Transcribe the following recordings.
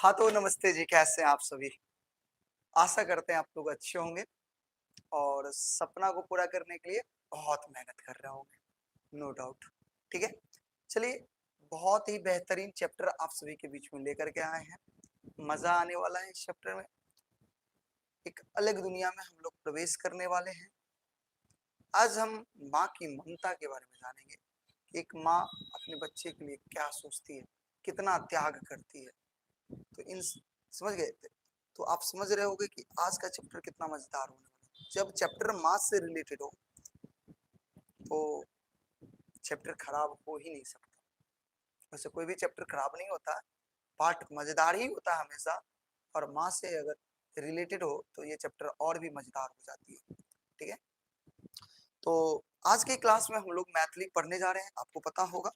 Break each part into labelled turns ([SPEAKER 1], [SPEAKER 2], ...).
[SPEAKER 1] हाँ, तो नमस्ते जी, कैसे हैं आप सभी? आशा करते हैं आप लोग अच्छे होंगे और सपना को पूरा करने के लिए बहुत मेहनत कर रहे होंगे, नो डाउट, ठीक है? चलिए, बहुत ही बेहतरीन चैप्टर आप सभी के बीच में लेकर के आए हैं। मज़ा आने वाला है इस चैप्टर में। एक अलग दुनिया में हम लोग प्रवेश करने वाले हैं। आज हम माँ की ममता के बारे में जानेंगे कि एक माँ अपने बच्चे के लिए क्या सोचती है, कितना त्याग करती है। तो इन समझ गए थे? तो आप समझ रहे होंगे कि आज का चैप्टर कितना मजेदार होने वाला है। जब चैप्टर मास से रिलेटेड हो तो चैप्टर खराब हो ही नहीं सकता। वैसे कोई भी चैप्टर खराब नहीं होता, पाठ मजेदार ही होता है हमेशा। और माँ से अगर रिलेटेड हो तो ये चैप्टर और भी मजेदार हो जाती है। ठीक है, तो आज की क्लास में हम लोग मैथिली पढ़ने जा रहे हैं। आपको पता होगा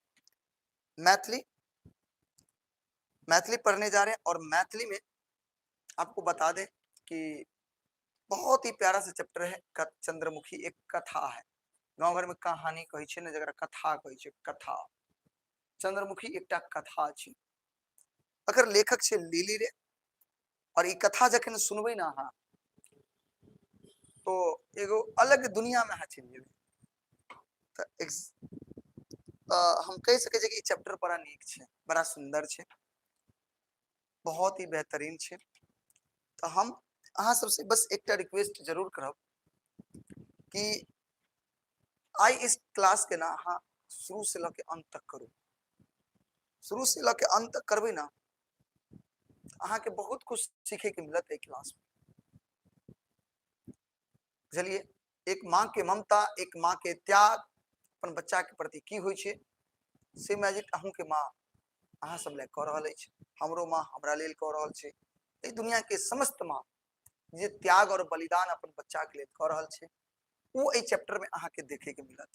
[SPEAKER 1] मैथिली मैथिली पढ़ने जा रहे हैं। और मैथिली में आपको बता दें कि बहुत ही प्यारा सा चैप्टर है। चंद्रमुखी एक कथा है। गाँव घर में कहानी कहै छै ने, जकरा कथा कहै छै, कथा। चंद्रमुखी एकटा कथा छै। अगर लेखक छै लिली रे, और ई कथा जखन सुनबै ना अहाँ, तो एगो अलग दुनिया में अहाँ चलि जेबै। त हम कह सकै छियै कि ई चैप्टर बड़ा नीक छै, बड़ा सुंदर छै, बहुत ही बेहतरीन छै। तो हम अहाँ सबसे बस एकटा रिक्वेस्ट जरूर करब कि आई इस क्लास के ना अहाँ शुरू से लऽ के अंत तक करू। शुरू से लऽ के अंत तक करबै ना, अहाँ के बहुत कुछ सीखे के मिलत है क्लास में। बुझलिए, एक माँ के ममता, एक माँ के त्याग अपन बच्चा के प्रति की होइ छै, से मैजिक अहूँ के माँ अहाँ सब ले कऽ रहल अछि। हमरो माँ हमरा लेल कऽ रहल छै। एहि दुनिया के समस्त माँ जे त्याग और बलिदान अपन बच्चा के लेल कऽ रहल छै, वो एहि चैप्टर में अहाँ के देखे के मिलत,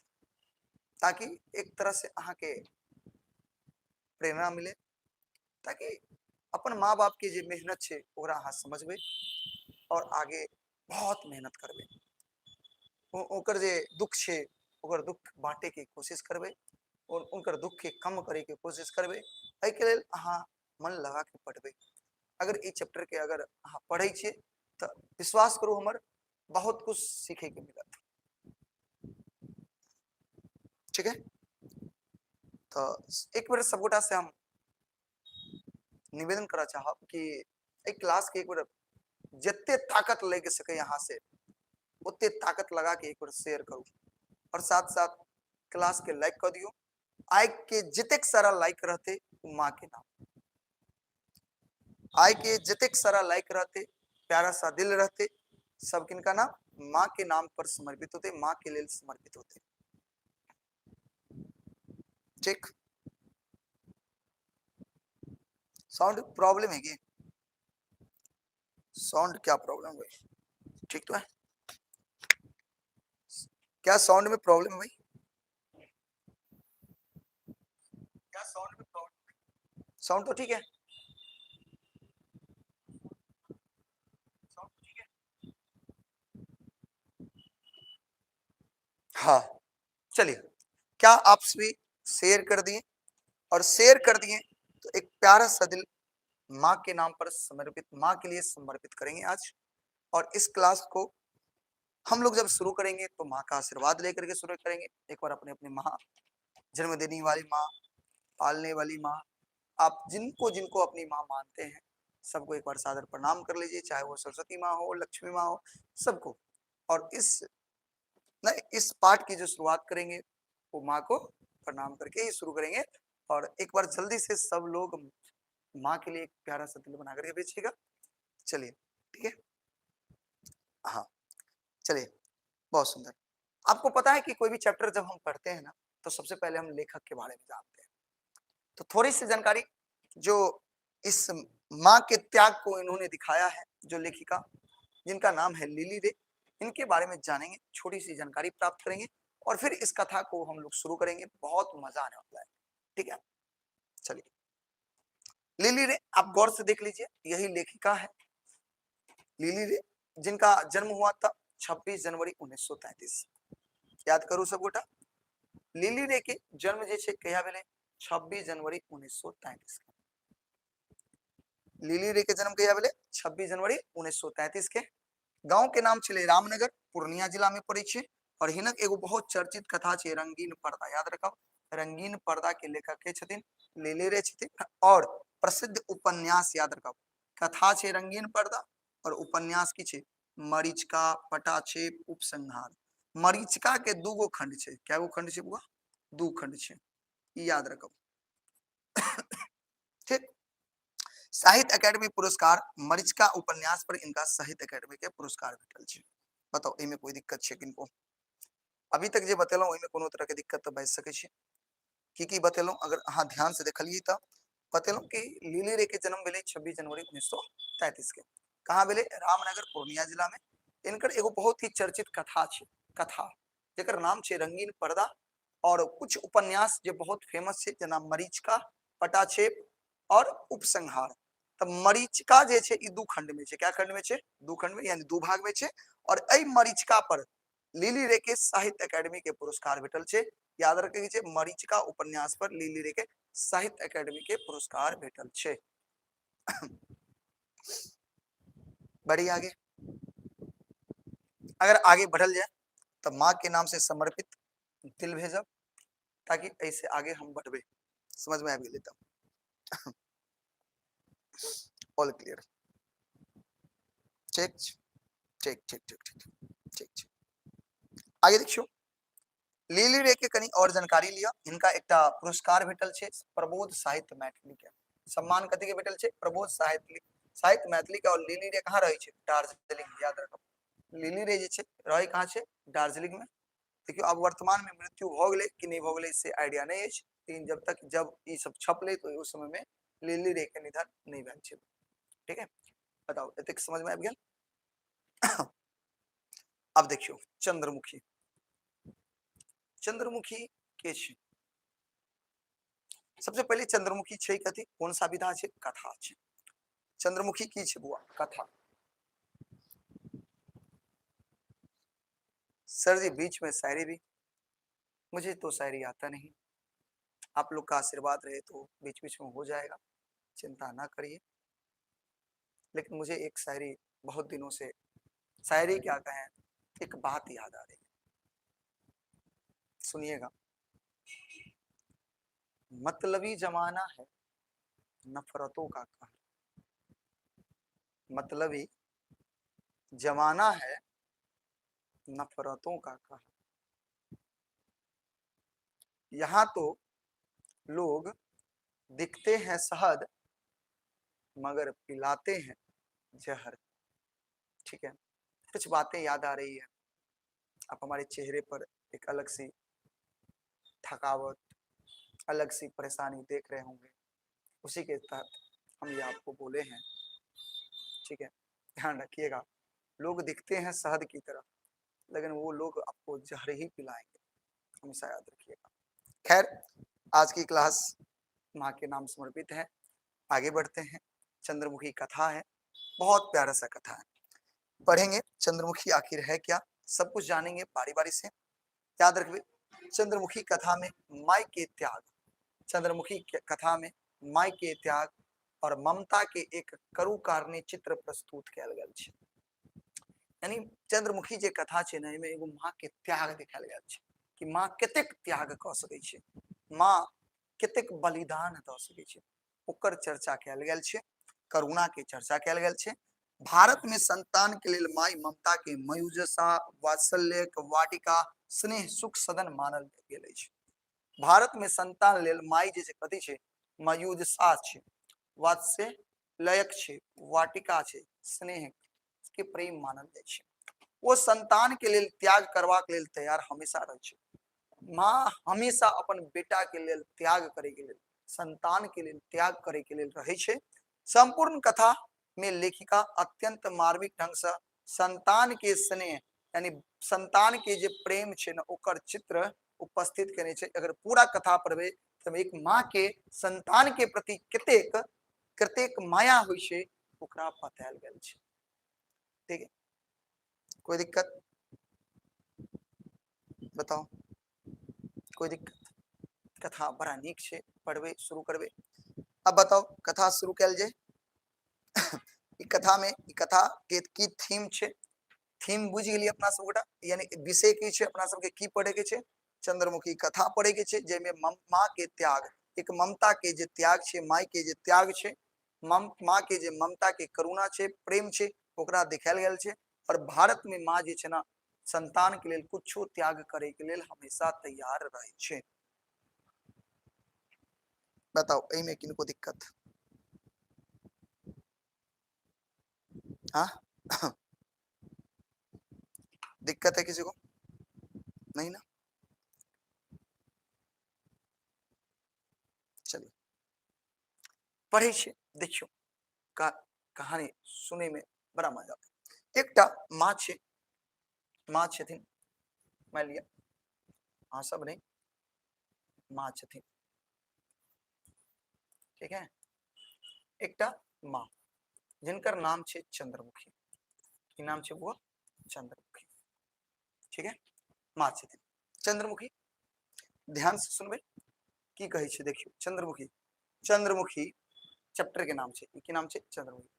[SPEAKER 1] ताकि एक तरह से अहाँ के प्रेरणा मिले, ताकि अपन माँ बाप के जे मेहनत छै ओकरा अहाँ समझबै और आगे बहुत मेहनत करबै। ओकर जे दुख छै ओकर दुख बांटे के कोशिश करबै और उनकर दुख के कम करे के कोशिश करबै। एहि के लेल अहाँ मन लगा के पढ़बै। अगर ई चैप्टर के अगर अहाँ पढ़ै छियै तो विश्वास करू हमर, बहुत कुछ सीखे के मिलत। ठीक है, तो एक बेर सबगोटा से हम निवेदन करना चाहब कि एहि क्लास के एक बेर जते ताकत लग सके यहाँ से उतने ताकत लगा के एक बार शेयर करू, और साथ साथ क्लास के लाइक कर दियो। आय के जतेक सारा लाइक रहते माँ के नाम, आय के जतेक सारा लाइक रहते, प्यारा सा दिल रहते, सब किनका नाम, माँ के नाम पर समर्पित होते, माँ के लेल समर्पित होते। ठीक, साउंड प्रॉब्लम है क्या? साउंड क्या प्रॉब्लम भाई? ठीक तो है क्या? साउंड में प्रॉब्लम भाई? क्या साउंड में प्रॉब्लम? साउंड तो ठीक है, साउंड तो ठीक है। हाँ, चलिए, क्या आप सभी शेयर कर दिए? और शेयर कर दिए तो एक प्यारा सा दिल माँ के नाम पर समर्पित, माँ के लिए समर्पित करेंगे आज। और इस क्लास को हम लोग जब शुरू करेंगे तो माँ का आशीर्वाद लेकर के शुरू करेंगे। एक बार अपने अपने माँ, जन्म देने वाली माँ, पालने वाली माँ, आप जिनको जिनको अपनी माँ मानते हैं सबको एक बार सादर प्रणाम कर लीजिए, चाहे वो सरस्वती माँ हो, लक्ष्मी माँ हो, सबको। और इस पाठ की जो शुरुआत करेंगे वो माँ को प्रणाम करके ही शुरू करेंगे। और एक बार जल्दी से सब लोग माँ के लिए एक प्यारा सा दिल बना करके भेजिएगा। चलिए, ठीक है, हाँ, चलिए, बहुत सुंदर। आपको पता है कि कोई भी चैप्टर जब हम पढ़ते हैं ना, तो सबसे पहले हम लेखक के बारे में जानते हैं। तो थोड़ी सी जानकारी जो इस माँ के त्याग को इन्होंने दिखाया है, जो लेखिका जिनका नाम है लिली रे, इनके बारे में जानेंगे, छोटी सी जानकारी प्राप्त करेंगे और फिर इस कथा को हम लोग शुरू करेंगे। बहुत मजा आने वाला है, ठीक है। चलिए, लिली रे आप गौर से देख लीजिए, यही लेखिका है लिली रे, जिनका जन्म हुआ था 26 जनवरी 1933। याद करू सब गोटा, लिली रे के जन्म जे छे कहिया भेले? 26 जनवरी 1933। लीली रे के जन्म कहिया भेले 26 जनवरी 1933 के। गांव के नाम छे रामनगर, पूर्णिया जिला में पड़े छे। और हिनक एगो बहुत चर्चित कथा छे रंगीन पर्दा, याद रखब रंगीन पर्दा के लेखक के छथिन लीली रे छथिन। और प्रसिद्ध उपन्यास याद रखब, कथा छे रंगीन पर्दा और उपन्यास की छे मरीचिका, पटाक्षेप, उपसंहार। मरीचिका के दूगो खंड छे, क्या गो खंड छे बुआ? दू खंड छे, याद रखब। ठीक। साहित्य अकादमी पुरस्कार मरीचिका उपन्यास पर इनका साहित्य अकादमी के पुरस्कार भेटल छे। बताओ इमे कोई दिक्कत छे किनको? अभी तक जे बतेलौ ओइमे कोनो तरह के दिक्कत तो बाज सके छे? की बतेलौ? अगर अहाँ ध्यान से देखलिए त बतेलौ कि लीली रे के जन्म भेले 26 जनवरी 1933 के। कहाँ भेले? रामनगर, पूर्णिया जिला में। इनकर एगो बहुत ही चर्चित कथा छे, कथा जेकर नाम छे रंगीन पर्दा। और कुछ उपन्यास जे बहुत फेमस छे जना मरीचिका, पटाक्षेप और उपसंहार। तब मरीचिका जे छे ई दू खंड में छे, क्या खंड में छे? दू खंड में, यानी दू भाग में छे। और एई मरीचिका पर लीली रे के साहित्य अकादमी के पुरस्कार भेटल छे। याद रखे छे मरीचिका उपन्यास पर लीली रे के साहित्य अकादमी के पुरस्कार भेटल छे। बढ़ी आगे, अगर आगे बढ़ल जाए तो माँ के नाम से समर्पित दिल भेजब, ताकि ऐसे आगे हम बढ़बे। समझ में आ गई तब? All clear? ठीक ठीक ठीक ठीक ठीक ठीक। आगे देखियो, लीली रे के कनी और जानकारी लिया। इनका एक पुरस्कार भेटल छे प्रबोध साहित्य मैथिली के। सम्मान कथि के भेटल छे? प्रबोध साहित्य मैथिली के। और लीली रे कहाँ रहे छे? दार्जिलिंग, याद रखब। लीली रे जे छे रहे कहाँ छे? दार्जिलिंग में। देखियो अब वर्तमान में मृत्यु हो गए कि नहीं हो गए इससे आइडिया नहीं है, लेकिन जब ये सब छपले तो उस समय में लीली रे के निधन नहीं भेल छे। ठीक है, बताओ एतक समझ में आ गया? अब देखियो चंद्रमुखी। चंद्रमुखी के छे? सबसे पहले चंद्रमुखी छे कथी? कौन सा विधा छे? कथा छे। चंद्रमुखी की छे बुआ? कथा। सर जी बीच में शायरी भी, मुझे तो शायरी आता नहीं, आप लोग का आशीर्वाद रहे तो बीच बीच में हो जाएगा, चिंता ना करिए। लेकिन मुझे एक शायरी बहुत दिनों से, शायरी क्या कहें, एक बात याद आ रही है, सुनिएगा। मतलबी जमाना है नफरतों का कहर, मतलबी जमाना है नफरतों का कहर। यहाँ तो लोग दिखते हैं शहद मगर पिलाते हैं जहर। ठीक है, कुछ बातें याद आ रही है, आप हमारे चेहरे पर एक अलग सी थकावट, अलग सी परेशानी देख रहे होंगे, उसी के तहत हम ये आपको बोले हैं। ठीक है, ध्यान रखिएगा। लोग दिखते हैं शहद की तरह, लेकिन वो लोग आपको जहर ही पिलाएंगे, हमेशा याद रखिएगा। खैर, आज की क्लास माँ के नाम समर्पित है। आगे बढ़ते हैं। चंद्रमुखी कथा है, बहुत प्यारा सा कथा है, पढ़ेंगे। चंद्रमुखी आखिर है क्या, सब कुछ जानेंगे बारी बारी से। याद रखिए, चंद्रमुखी कथा में माई के त्याग, चंद्रमुखी कथा में माई के त्याग और ममता के एक करू कारणी चित्र प्रस्तुत कयल गेल छै। यानी चंद्रमुखी जे कथा छै ने, एमे एगो माँ के त्याग दिखायल गेल छै कि माँ कतेक त्याग क सकै छै, माँ कतेक बलिदान द सकै छै, ओकर चर्चा कयल गेल छै, करुणा के चर्चा कयल गेल छै। भारत में संतान के लिए माई ममता के मयुजसा, वात्सल्य, वाटिका, स्नेह, सुख सदन मानल गेल अछि। भारत में संतान लेल माई जे छै कथि छै? मयुजसा छै, वात्सल्यक छै, वाटिका छै, स्नेह के प्रेम मानल जाइ छै। वो संतान के लेल त्याग करबाक लेल तैयार हमेशा रहै छै। माँ हमेशा अपन बेटा के लेल त्याग करे के लेल, संतान के लेल त्याग करे के लेल रहै छै। संपूर्ण कथा में लेखिका अत्यंत मार्मिक ढंग से संतान के स्नेह, यानी संतान के जे प्रेम छै ना, ओकर चित्र उपस्थित केने छै। अगर पूरा कथा पढ़बे तब एक माँ के संतान के प्रति कतेक कतेक माया होइ छै ओकरा बतायल गेल छै। ठीक है, कोई दिक्कत बताओ? कोई दिक्कत? कथा बड़ा नीक छै, पढ़बे शुरू करबे। अब बताओ कथा शुरू कयल जाए। ई कथा में ई कथा के की थीम छे, थीम बुझ गेलिए अपना सब गोटा, यानी विषय की छे अपना सबके की पढ़े के छे, चंद्रमुखी कथा पढ़े के छे, जेमे माँ के त्याग, एक ममता के जे त्याग छे, माय के जे त्याग छे, माँ के जे ममता के करुणा छे, प्रेम छे, ओकरा दिखायल गेल छे। और भारत में माँ जे छे ना संतान के लेल कुछो त्याग करे के लेल हमेशा तैयार रहे छे। बताओ एहि में किनको दिक्कत? हाँ दिक्कत है किसी को? नहीं ना? चलिए पढ़े छे, देखियो का कहानी सुने में बड़ा मजा आता। एकटा माँ छे, माँ छथिन, मान लिया हाँ सब नहीं, माँ छथिन, ठीक है। एकटा माँ जिनकर नाम छे चंद्रमुखी, की नाम छे वो? चंद्रमुखी, ठीक है। माँ छथिन चंद्रमुखी, ध्यान से सुनबे की कहे छे, देखियो चंद्रमुखी, चंद्रमुखी चैप्टर के नाम छे, की नाम छे? चंद्रमुखी।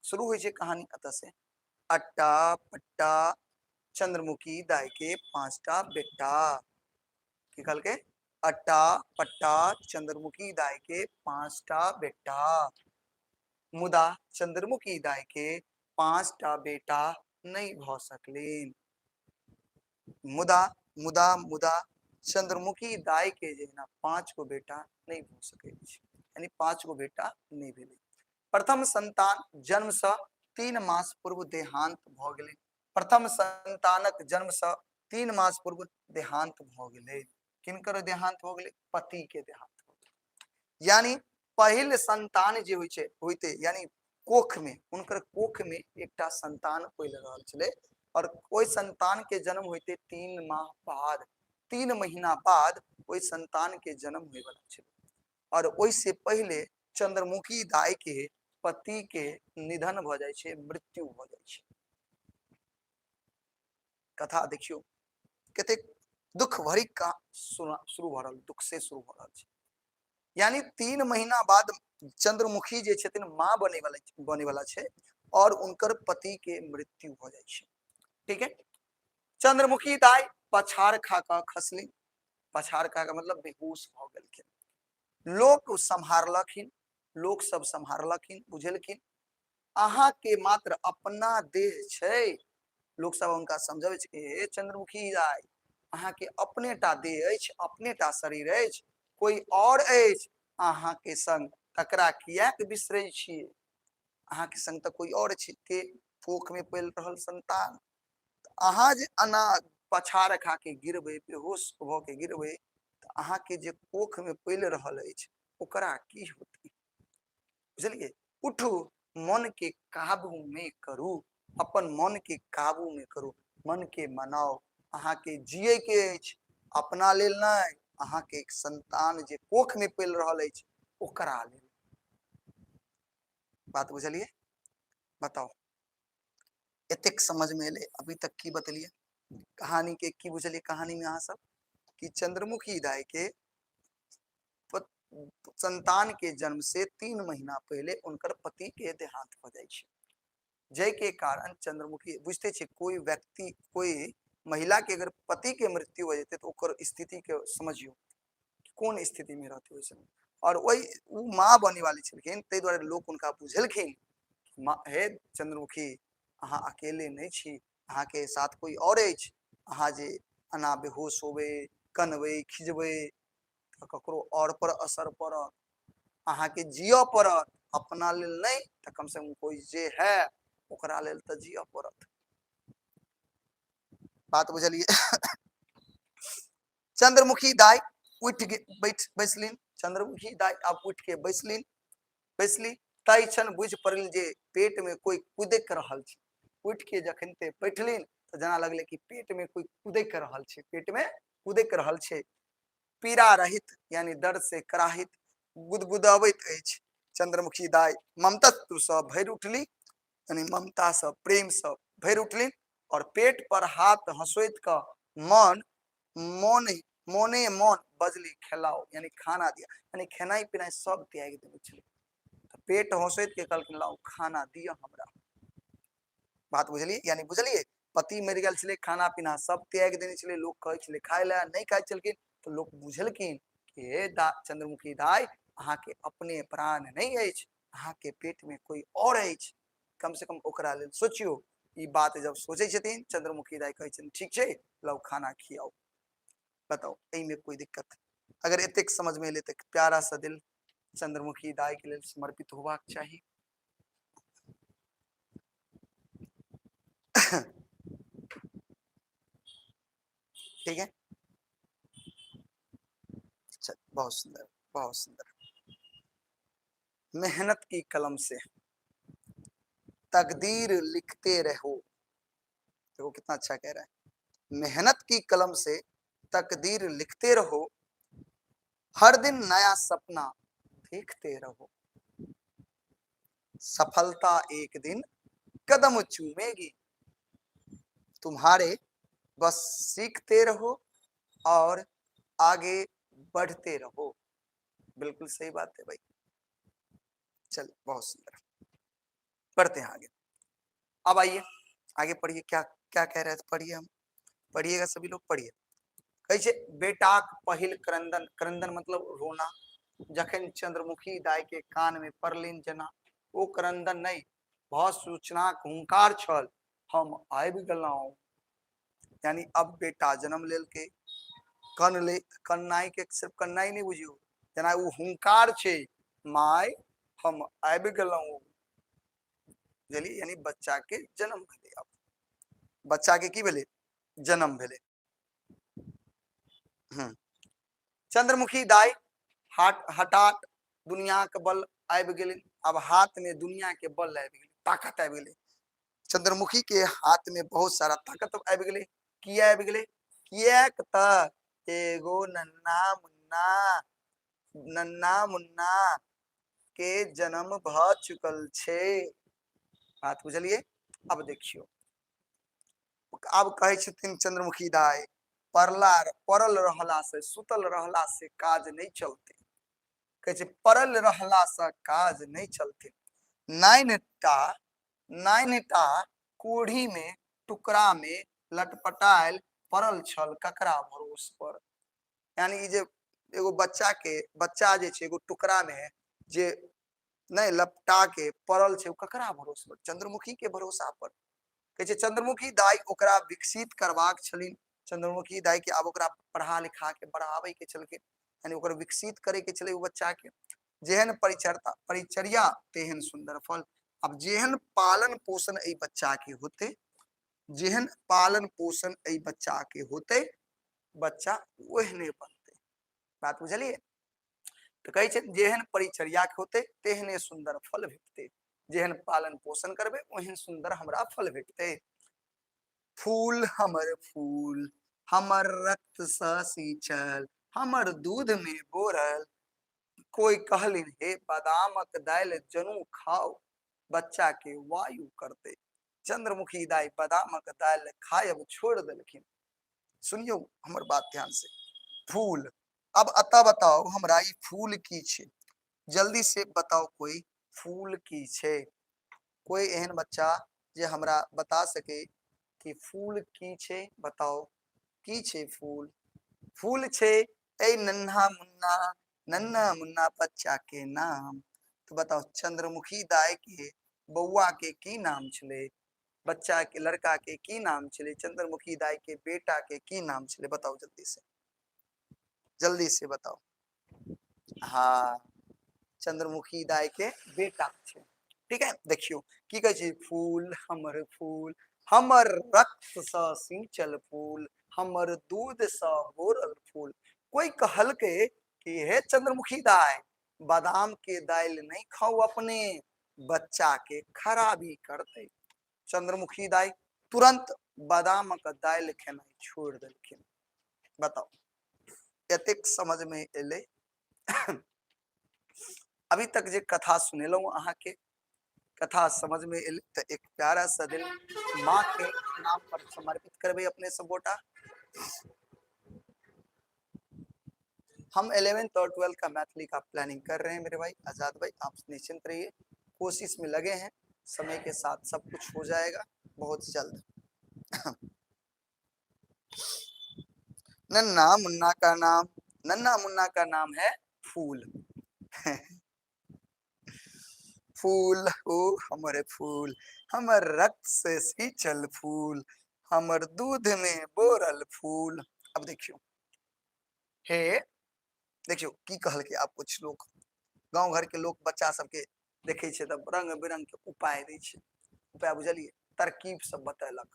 [SPEAKER 1] शुरू होय छे कहानी अतः से, अट्टा पट्टा चंद्रमुखी दाई के 5टा बेटा, की कहल के? अट्टा पट्टा चंद्रमुखी दाई के 5टा बेटा, मुदा चंद्रमुखी दाई के 5टा बेटा नहीं भ सकलेन। मुदा मुदा मुदा चंद्रमुखी दाई के जे ना 5 गो बेटा नहीं भ सके, यानी 5 गो बेटा नहीं भेले। प्रथम संतान जन्म से 3 मास पूर्व देहांत भ गेलै, प्रथम संतानक जन्म से 3 मास पूर्व देहांत भ गेलै। किनकर देहांत हो गेलै? पति के देहांत हो गेलै। यानी पहिल संतान जे होय छै होइते, यानी कोख में, उनकर कोख में एकटा संतान पल रहल छलै, और ओई संतान के जन्म होइते 3 माह बाद, 3 महीना बाद ओई संतान के जन्म होय वाला छलै। और ओई से पहले चंद्रमुखी दाई के पति के निधन भ जाय छै, मृत्यु भ जाय छै। कथा देखियो कते दुख भरी का शुरू भ रहल, दुख से शुरू भ रहल छै। यानी 3 महीना बाद चंद्रमुखी जे छथिन माँ बने वाला छै, और उनकर पति के मृत्यु भ जाय छै, ठीक है। चंद्रमुखी दाई पछाड़ खा क खसली, पछाड़ खा के मतलब बेहोश भ गेलखिन। लोक सम्हारलखिन, लोक सब सम्हारलखिन, बुझेलखिन अहाँ के मात्र अपना देह छै। लोक सब उनका समझाबै छै कि हे चंद्रमुखी दाई, अहाँ के अपने टा देह अछि, अपने टा शरीर अछि, कोई और अछि अहाँ के संग, तकरा कियाक बिसरै छियै? अहाँ के संग त कोई और छै, के कोख में पल रहल संतान। अहाँ जे अना पछाड़ खा के गिरबै, बेहोश भ के गिरबै, त अहाँ के जे कोख में पल रहल अछि ओकरा की होतै? बुझलिए? उठू, मन के काबू में करू, अपन मन के काबू में करू, मन के मनाओ। अहाँ के जिये के अछि, अपना लेल नहीं, अहाँ के एक संतान जे कोख में पल रहल अछि ओकरा लेल। बात बुझलिए? बताओ एतेक समझ में एले अभी तक की बतलिए? कहानी के की बुझलिए? कहानी में अहाँ सब कि चंद्रमुखी दाई के संतान के जन्म से 3 महीना पहले उनकर पति के देहांत हो जाय छै, जय के कारण चंद्रमुखी बुझते छे, कोई व्यक्ति, कोई महिला के अगर पति के मृत्यु हो जेते तो ओकर स्थिति के समझियो कोन स्थिति में रहते ओइ समय। और वही उ माँ बने वाली छलखिन, तै दुआरे लोक उनका बुझेलखिन, माँ हे चंद्रमुखी अहाँ अकेले नहीं छी, अहाँ के साथ कोई और अछि। अहाँ जे अना बेहोश होबे, कनबे, खिजबे त ककरो और पर असर पड़त, अहाँ के जिय पड़त, अपना लेल नहीं त कम से कम कोई जे है ओकरा लेल त जिय पड़त। बात बुझलिए? चंद्रमुखी दाई उठ के बैसलिन, चंद्रमुखी दाई अब उठ के बैसलिन, बैसली तै क्षण बुझ पड़ल जे पेट में कोई कुदेक रहल छै। उठ के जखन ते बैठलिन त जना लगले कि पेट में कोई कुदेक रहल छै, पेट में कुदेक रहल छै। पीड़ा रहित यानी दर्द से कराहित गुदगुदाबैत अछि। चंद्रमुखी दाई ममतत्व से भरि उठली, यानी ममता से, प्रेम से भरि उठली, और पेट पर हाथ हंसोइत क मन मोने मोने मन बजली खेलाओ, यानी खाना दिया, यानी खेनाई पिनाई सब त्याग देने छलै। तो पेट हौसैत के कहलखिन लाओ खाना दिया हमरा। बात बुझलिए, यानी बुझलिए पति मरि गेल छलै, खाना पीना सब त्याग देने छलै, लोग कहै छलै खाय ला, नहीं खाय छलखिन तो लोग बुझलखिन कि हे चंद्रमुखी दाई अहाँ के अपने प्राण नहीं अछि, अहाँ के पेट में कोई और अछि, कम से कम ओकरा लेल सोचियो। ई बात जब सोचे छथिन चंद्रमुखी दाई कहै छथिन ठीक छै लाओ खाना खियाओ। बताओ एहि में कोई दिक्कत? अगर एतेक समझ में एले तो प्यारा सा दिल चंद्रमुखी दाई के लेल समर्पित होबाक चाही। ठीक है, चल बहुत सुंदर, बहुत सुंदर। मेहनत की कलम से तकदीर लिखते रहो। देखो कितना अच्छा कह रहा है, मेहनत की कलम से तकदीर लिखते रहो, हर दिन नया सपना देखते रहो, सफलता एक दिन कदम चूमेगी, तुम्हारे बस सीखते रहो और आगे बढ़ते रहो। बिल्कुल सही बात है भाई। चल बहुत सुंदर, पढ़ते हैं आगे। अब आइए आगे पढ़िए, क्या क्या कह रहे थे, पढ़िए, हम पढ़िएगा सभी लोग, पढ़िए। कैसे बेटाक पहिल क्रंदन, क्रंदन मतलब रोना, जखन चंद्रमुखी दाई के कान में पड़लिन जेना, ओ क्रंदन नहीं बहुत सूचनाक हुंकार छल, हम आबि गेलहुं। यानी अब बेटा जन्म लेल के कन्नाई के सिर्फ कन्नाई नहीं बुझियो, जेना वो हुंकार छे, माय हम आबि गेलहुं। बुझलिए, यानी बच्चा के जन्म भेले, अब बच्चा के की भेले, जन्म भेले। चंद्रमुखी दाई हठात दुनिया के बल आबि गेलै, अब हाथ में दुनिया के बल आबि गेलै, ताकत आबि गेलै। चंद्रमुखी के हाथ में बहुत सारा ताकत आबि गेलै। किया आबि गेलै? कियाक त एगो नन्ना मुन्ना के जन्म भ चुकल छे। बात बुझलिए? अब देखियो, अब कहे छथिन चंद्रमुखी दाई पड़ल रहला से, सुतल रहला से काज नहीं चलते। कहे पड़ल रहला से काज नहीं चलते। नाइनटा कोढ़ी में टुकड़ा में लटपटायल पड़ल छल ककरा भरोस पर। यानी जे एगो बच्चा जे छे एगो टुकड़ा में जे नहीं लपटा के पड़ल छे, ककरा भरोस पर? चंद्रमुखी के भरोसा पर। कहे चंद्रमुखी दाई ओकरा विकसित करबाक छलिन। चंद्रमुखी दाई के अब ओकरा पढ़ा लिखा के बढ़ावे के छलखिन, यानी ओकर विकसित करे के छले। वो बच्चा के जेहन परिचर्या तेहन सुंदर फल। अब जेहन पालन पोषण ए बच्चा के होते, जेहन पालन पोषण ए बच्चा के होते, बच्चा ओहने बनते। बात बुझलिए? तो कहे जेहन परिचर्या के होते तेहने सुंदर फल भेटते, जेहन पालन पोषण करबे ओहन सुंदर हमरा फल भेटते। फूल, हमर रक्त स सींचल, हमर दूध में बोरल, कोई कहलिन हे बादामक दाल जनू खाओ, बच्चा के वायु करते। चंद्रमुखी दाई बादामक दाल खायब छोड़ देलखिन। सुनियो हमर बात ध्यान से। फूल, अब अतः बताओ हमरा ई फूल की छे? जल्दी से बताओ, कोई फूल की छे? कोई एहन बच्चा जे हमरा बता सके कि फूल की छे? बताओ की छे फूल? फूल छे ए नन्हा मुन्ना बच्चा के नाम। तो बताओ चंद्रमुखी दाई के बउआ के की नाम छले? बच्चा के लड़का के की नाम छले? चंद्रमुखी दाई के बेटा के की नाम छले? बताओ जल्दी से बताओ। हाँ, चंद्रमुखी दाई के बेटा छे। ठीक है, देखियो की कहे छे, फूल, हमर रक्त स सींचल फूल, हमर दूध स बोरल फूल। कोई कहल के कि हे चंद्रमुखी दाई बादाम के दाल नहीं खाओ, अपने बच्चा के खराबी करते। चंद्रमुखी दाई तुरंत बादाम का दाल खेना छोड़ देलखिन। बताओ एतेक समझ में एले? अभी तक जे कथा सुनेलो अहाँ के, कथा समझ में एले तो एक प्यारा सा दिल माँ के नाम पर समर्पित करबे अपने सब गोटा। हम 11th और 12th का मैथिली का प्लानिंग कर रहे हैं मेरे भाई आजाद भाई, आप निश्चिंत रहिए, कोशिश में लगे हैं, समय के साथ सब कुछ हो जाएगा बहुत जल्द। नन्ना मुन्ना का नाम है फूल। फूल ओ हमारे फूल, हमर रक्त से सींचल फूल, हमर दूध में बोरल फूल। अब देखियो हे, देखियो की कहल के आप कुछ लोग गांव घर के लोग बच्चा सबके देखे छे तब रंग बिरंग के उपाय दै छे, उपाय बुझलिए, तरकीब सब बतेलक।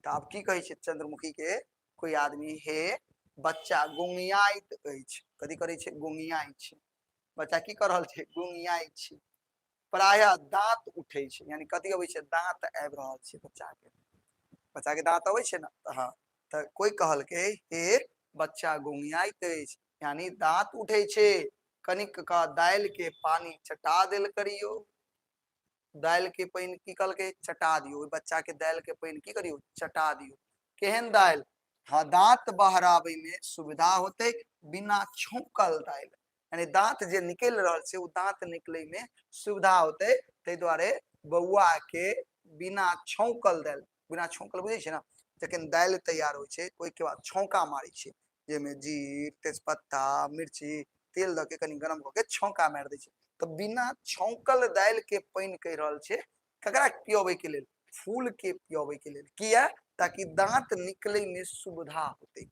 [SPEAKER 1] तो आप की कहे छे चंद्रमुखी के कोई आदमी, हे बच्चा गुंगियाइत अछि, कथी करे छे गुंगियाइत छे, बच्चा की कर रहल छे गुंगियाइत छे, प्राय दांत उठे छे, यानी कथी अबै छे दांत आबि रहल छे बच्चा के दांत अबै छे ना, हाँ तो कोई कहल के हे बच्चा गुंगियाइत अछि, यानी दांत उठे छे, कनिक का दाल के पानी चटा देल करियो, दाल के पानी की कल के चटा दियो, बच्चा के दाल के पानी की करियो चटा दियो, केहन दाल, हाँ दांत बहरावे में सुविधा होते, बिना छौंकल दाल, यानी दांत जे निकल रहल छे, उ दांत निकले में सुविधा होते, ते द्वारे बउआ के बिना छौंकल दाल, बिना छौंकल बुझे छे ना, जखन दाल तैयार हो छे ओइ के बाद छौंका मारे छे, जेमे जीर तेजपत्ता मिर्ची तेल द के कनी गरम क के छौंका मार दे छे, तो बिना छौंकल दाल के पानी कह रहल छे ककरा पियोबे के लेल, फूल के पियोबे के लेल, किया ताकि दांत निकले में सुविधा होते।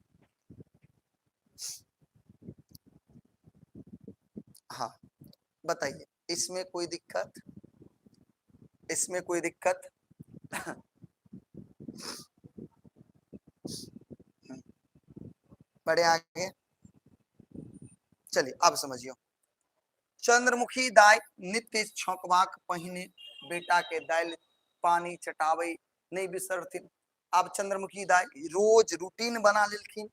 [SPEAKER 1] हाँ बताइए इसमें कोई दिक्कत, इसमें कोई दिक्कत? बड़े आगे चलिए अब समझियो, चंद्रमुखी दाई नित्य छौंकबाक पहिने बेटा के दाल पानी चटावे नहीं बिसरथिन। अब चंद्रमुखी दाई रोज रूटीन बना लेलखिन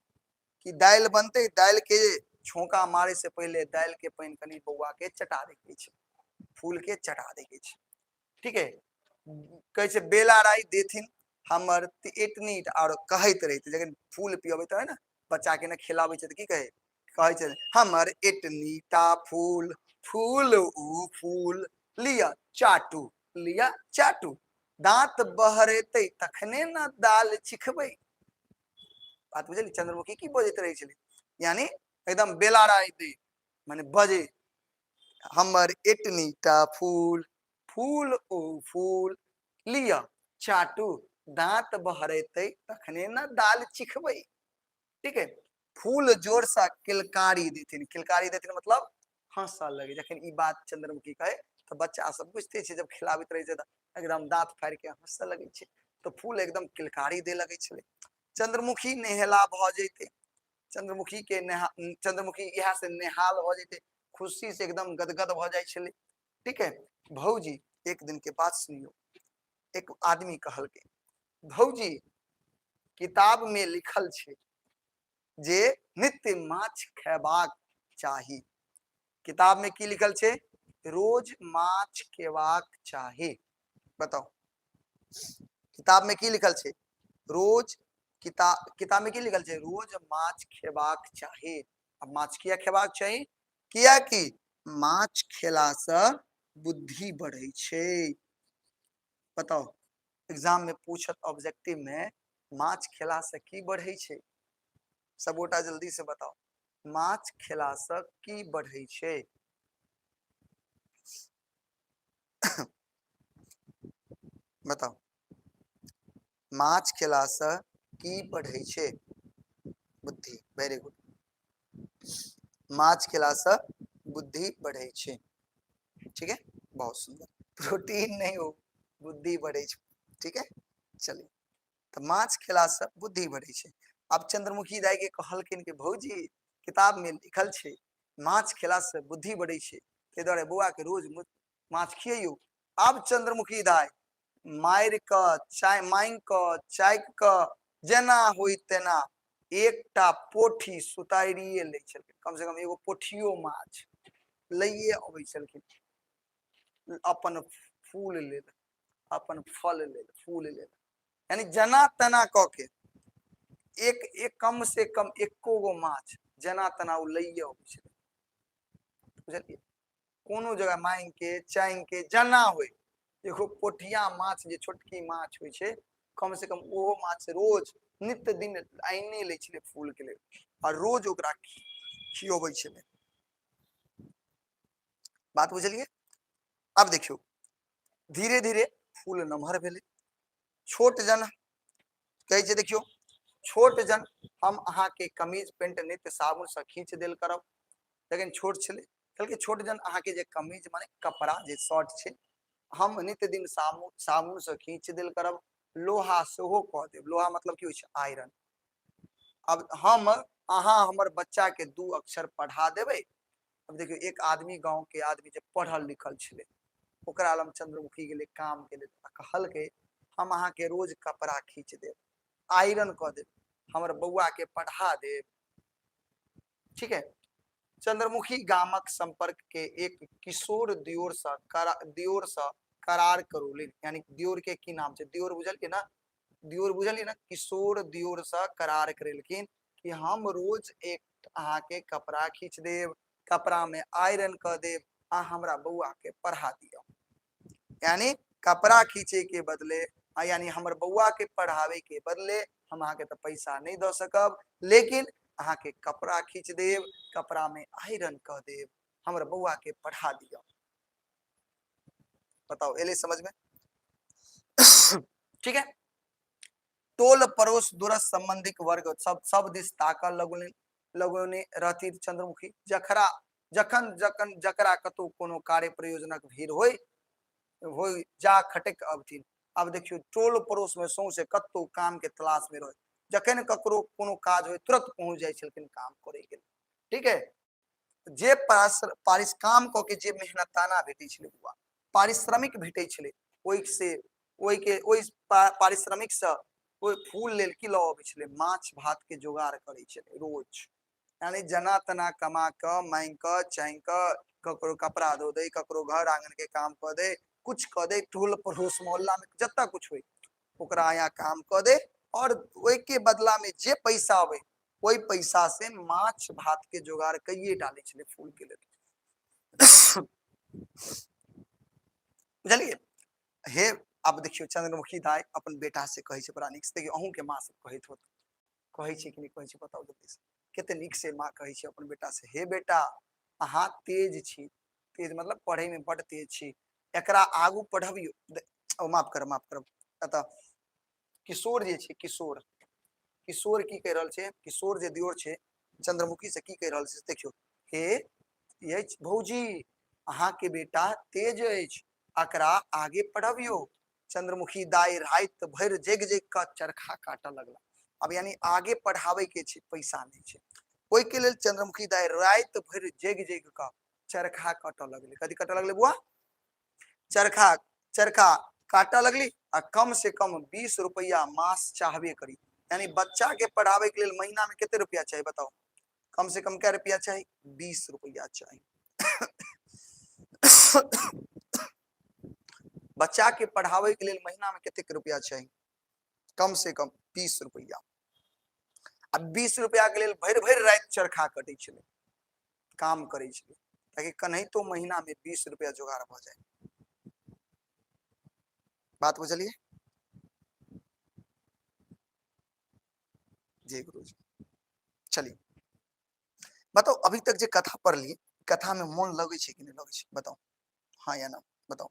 [SPEAKER 1] कि दाल बनते, दाल के छौंका मारे से पहले दाल के पानी कनी बउआ के चटा देके छे, फूल के चटा देके छे, ठीक है, कहे छे बेला राय देथिन हमर एटनी और कहत रहित, जखन फूल पियबे तो है ना बच्चा के ना खिलावे छे तो की कहे, कहे छे हमर एटनीटा फूल, फूल ऊ फूल लिया चाटू, लिया चाटू, दांत बहरेते तखने ना दाल चिखबे। बात बुझली चंद्रमुखी की बजत रहे छे, यानी एकदम बेला राय दे माने बजे, हमर एटनीटा फूल, फूल ओ फूल लिया चाटू, दांत बहरेते तखने ना दाल चिखबे, ठीक है, फूल जोर सा किलकारी देथिन, किलकारी देथिन मतलब हंसा लगे, जखन ई बात चंद्रमुखी कहे तो बच्चा सब बुझते छे जब खिलावित रहे छे एकदम दांत फाड़ के हंसा लगे छे, तो फूल एकदम किलकारी दे लगे छे। चंद्रमुखी नेहला भ जैते, चंद्रमुखी के चंद्रमुखी यहाँ से नेहाल हो जाते, खुशी से एकदम गदगद हो जाए छे, ठीक है। भौजी एक दिन के बात सुनियो, एक आदमी कहल के भौजी किताब में लिखल छे जे नित्य माछ खेबाक चाही, किताब में की लिखल छे रोज माछ खेबाक चाही, बताओ किताब में की लिखल छे रोज, किताब में की लिखल छे रोज माछ खेबाक चाही। अब माछ किया खेबाक चाही, किया कि माछ खेला से बुद्धि बढ़े छे, बताओ एग्जाम में पूछत ऑब्जेक्टिव में माछ खेला से की बढ़े छे, सबोटा जल्दी से बताओ माछ खेला से की बढ़े छे। बताओ माछ खेला से की बढ़े छे, बुद्धि, वेरी गुड, माछ खेला से बुद्धि बढ़े छे, ठीक है बहुत सुंदर, प्रोटीन नहीं हो बुद्धि बढ़े छे, ठीक है चलिए, तो माछ खेला से बुद्धि बढ़े छे। अब चंद्रमुखी दाई के कहलखिन कि भौजी किताब में लिखल छे माछ खेला से बुद्धि बढ़े छे, ते द्वारे बउआ के रोज माछ खियौ। अब चंद्रमुखी दाई मार क चाय मांग क चाक क जेना होई तेना एकटा पोठी सुतारिये ले छलखिन, कम से कम एगो पोठियो माछ लइये अबै छलखिन, अपन फूल लेल, अपन फल लेल, फूल लेल, यानी जना तना क के एक एक कम से कम एको गो माछ जना तना लैये अबै छलै, बुझलियै। कोनो जगह मांग के चांग के जना होय, एगो पोठिया माछ जे छोटकी माछ होइ छै, कम से कम ओहो माछ रोज नित्य दिन आइने लै छलै फूल के लेल, और रोज ओकरा खियोबै छलै। बात बुझलियै। अब देखियौ धीरे धीरे फूल नमहर भेलै, छोट जन कहै छै देखियौ, छोट जन हम अहाँ के कमीज पेंट नित्य साबुन से खींच देल करब, लेकिन छोट छलै, कहलकै छोट जन अहाँ के जे कमीज माने कपड़ा जे शर्ट छै, हम नित्य दिन साबुन से खींच देल करब, लोहा सेहो कह देब। लोहा मतलब की होइ छै? आयरन। अब हम अहाँ हमर बच्चा के 2 अक्षर पढ़ा देबै। अब देखियो एक आदमी, गांव के आदमी जे पढ़ल लिखल छलै, ओकरा लम चंद्रमुखी गेलै काम के लेल, कहलकै हम अहाँ के रोज कपड़ा खींच देब, आयरन कह देब, हमर बउआ के पढ़ा देब, ठीक है। चंद्रमुखी गामक संपर्क के एक किशोर दियोर सँ करार करौलिन, यानी दियोर के की नाम छै? दियोर बुझलियै ना, दियोर बुझलियै ना, किशोर दियोर सँ करार करेलखिन कि हम रोज एक अहाँ के कपड़ा खींच देब, कपड़ा में आयरन कह देब, आ हमरा बउआ के पढ़ा दियो। यानी कपड़ा खींचे के बदले, यानी हमर बउआ के पढ़ावे के बदले हम अहाँ के तो पैसा नहीं द सकब, लेकिन अहाँ के कपड़ा खींच देब, कपड़ा में आयरन कह देब, हमर बउआ के पढ़ा दियो। बताओ एले समझ में? ठीक है। टोल पड़ोस दूरस संबंधिक वर्ग सब दिस ताकऽ लगौने रहती चंद्रमुखी। जखन जकरा कतौ कोनो कार्य प्रयोजनक भीड़ होय जा खटक अबथिन। अब देखियो टोल पड़ोस में सौंसे कतौ काम के तलाश में रहे, जखन ककरो कोनो काज होय तुरंत पहुंच जाइ छलखिन काम करे के, ठीक है। जे पारिश काम क के जे मेहनताना भेटै छलै, बुआ पारिश्रमिक भेटै छलै, ओइ पारिश्रमिक से ओइ फूल लेल की लऽ अबै छलै? माछ भात के जोगाड़ करै छलै रोज। यानी जना तना कमा क मांग क चांग क ककरो कपड़ा धो दे, ककरो घर आंगन के काम क दे, कुछ क दे, टोल पड़ोस मोहल्ला में जत्ता कुछ होय ओकरा यहाँ काम क दे, और ओइ के बदला में जे पैसा आवे ओइ पैसा से माछ भात के जोगाड़ कइये डाले छलै फूल के लेल। बुझलियै। हे अब देखियो चंद्रमुखी दाई अपन बेटा से कहे छै बड़ा नीक से, देखियो अहूँ के माँ सब कहैत होत, कहै छै कि नहीं कहै छै? बताओ जल्दी से, कते नीक से माँ कहै छै अपन बेटा से, हे बेटा अहाँ तेज छी, तेज मतलब पढ़े में बड़ तेज छी, एकरा आगू पढ़बियौ। माफ करब अतः किशोर जे छै, किशोर की कह रहल छै? किशोर जे दियोर छै चंद्रमुखी से की कह रहल छै? देखियो, हे भौजी अहाँ के बेटा तेज अछि, एकरा आगे पढ़बियौ। चंद्रमुखी दाई रात भर जग क चरखा काटऽ लगला। अब यानी आगे पढ़ावे के छै, पैसा नहीं छै, ओइ के लेल चंद्रमुखी दाई रात भर जग क चरखा काटऽ लगले। कथी काटऽ लगले बुआ? चरखा काटऽ लगली, आ कम से कम 20 रुपया मास चाहबे करी। यानी बच्चा के पढ़ावे के लेल महीना में कितने रुपया चाहिए बताओ? कम से कम क्या रुपया चाहिए? 20 रुपया चाहिए। बच्चा के पढ़ावे के लेल महीना में कितने रुपया चाहिए? कम से कम 20 रुपया। अब 20 रुपया के लेल भर भर रात चरखा कटे छले, काम करे छले, ताकि कन्हैतो महीना में 20 रुपया जुगाड़ भ जाए। बात बुझलिए? जी गुरुजी। चलिए बताओ, अभी तक जे कथा पढ़ लिए, कथा में मन लगे कि नहीं लगे? बताओ हाँ या ना बताओ।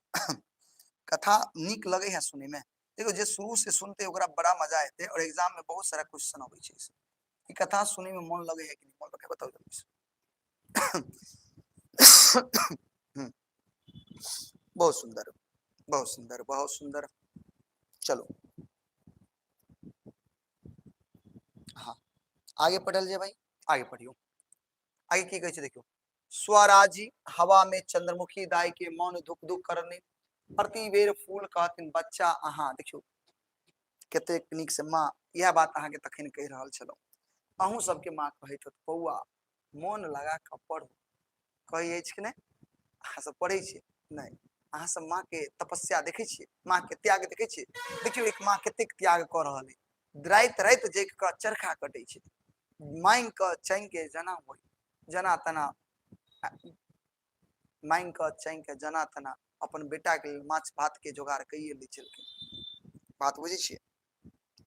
[SPEAKER 1] कथा नीक लगे है सुने में? देखो जे शुरू से सुनते ओकरा बड़ा मजा आते, और एग्जाम में बहुत सारा क्वेश्चन आवे छै। कथा सुने में मन लगे है कि नहीं मन लगे? बताओ जल्दी से। बहुत सुंदर, बहुत सुंदर, बहुत सुंदर। चलो हाँ आगे पढ़ल जाए भाई, आगे पढ़ियो। आगे की कहे छै देखियो, स्वराजी हवा में चंद्रमुखी दाई के मौन धुक धुक करने, प्रति बेर फूल कहथिन बच्चा अहाँ। देखियो कते नीक से माँ यह बात अहाँ के तखन कह रहल छलौ, अहूँ सबके माँ कहैत होत बौआ मन लगा कऽ पढ़ू, कही अछि कि नहीं? अहाँ सब पढ़े छियै नहीं? अहाँ सब माँ के तपस्या देखे छियै, माँ के त्याग देखे छियै? देखियो एक माँ कतेक त्याग कऽ रहल है, रात रात जग कऽ चरखा कटे छै, मांग क चांग के जना होई, जना तना मांग क चांग के जना तना अपन बेटा के माछ भात के जोगाड़ कइए लै छलखिन। बात बुझे छिए।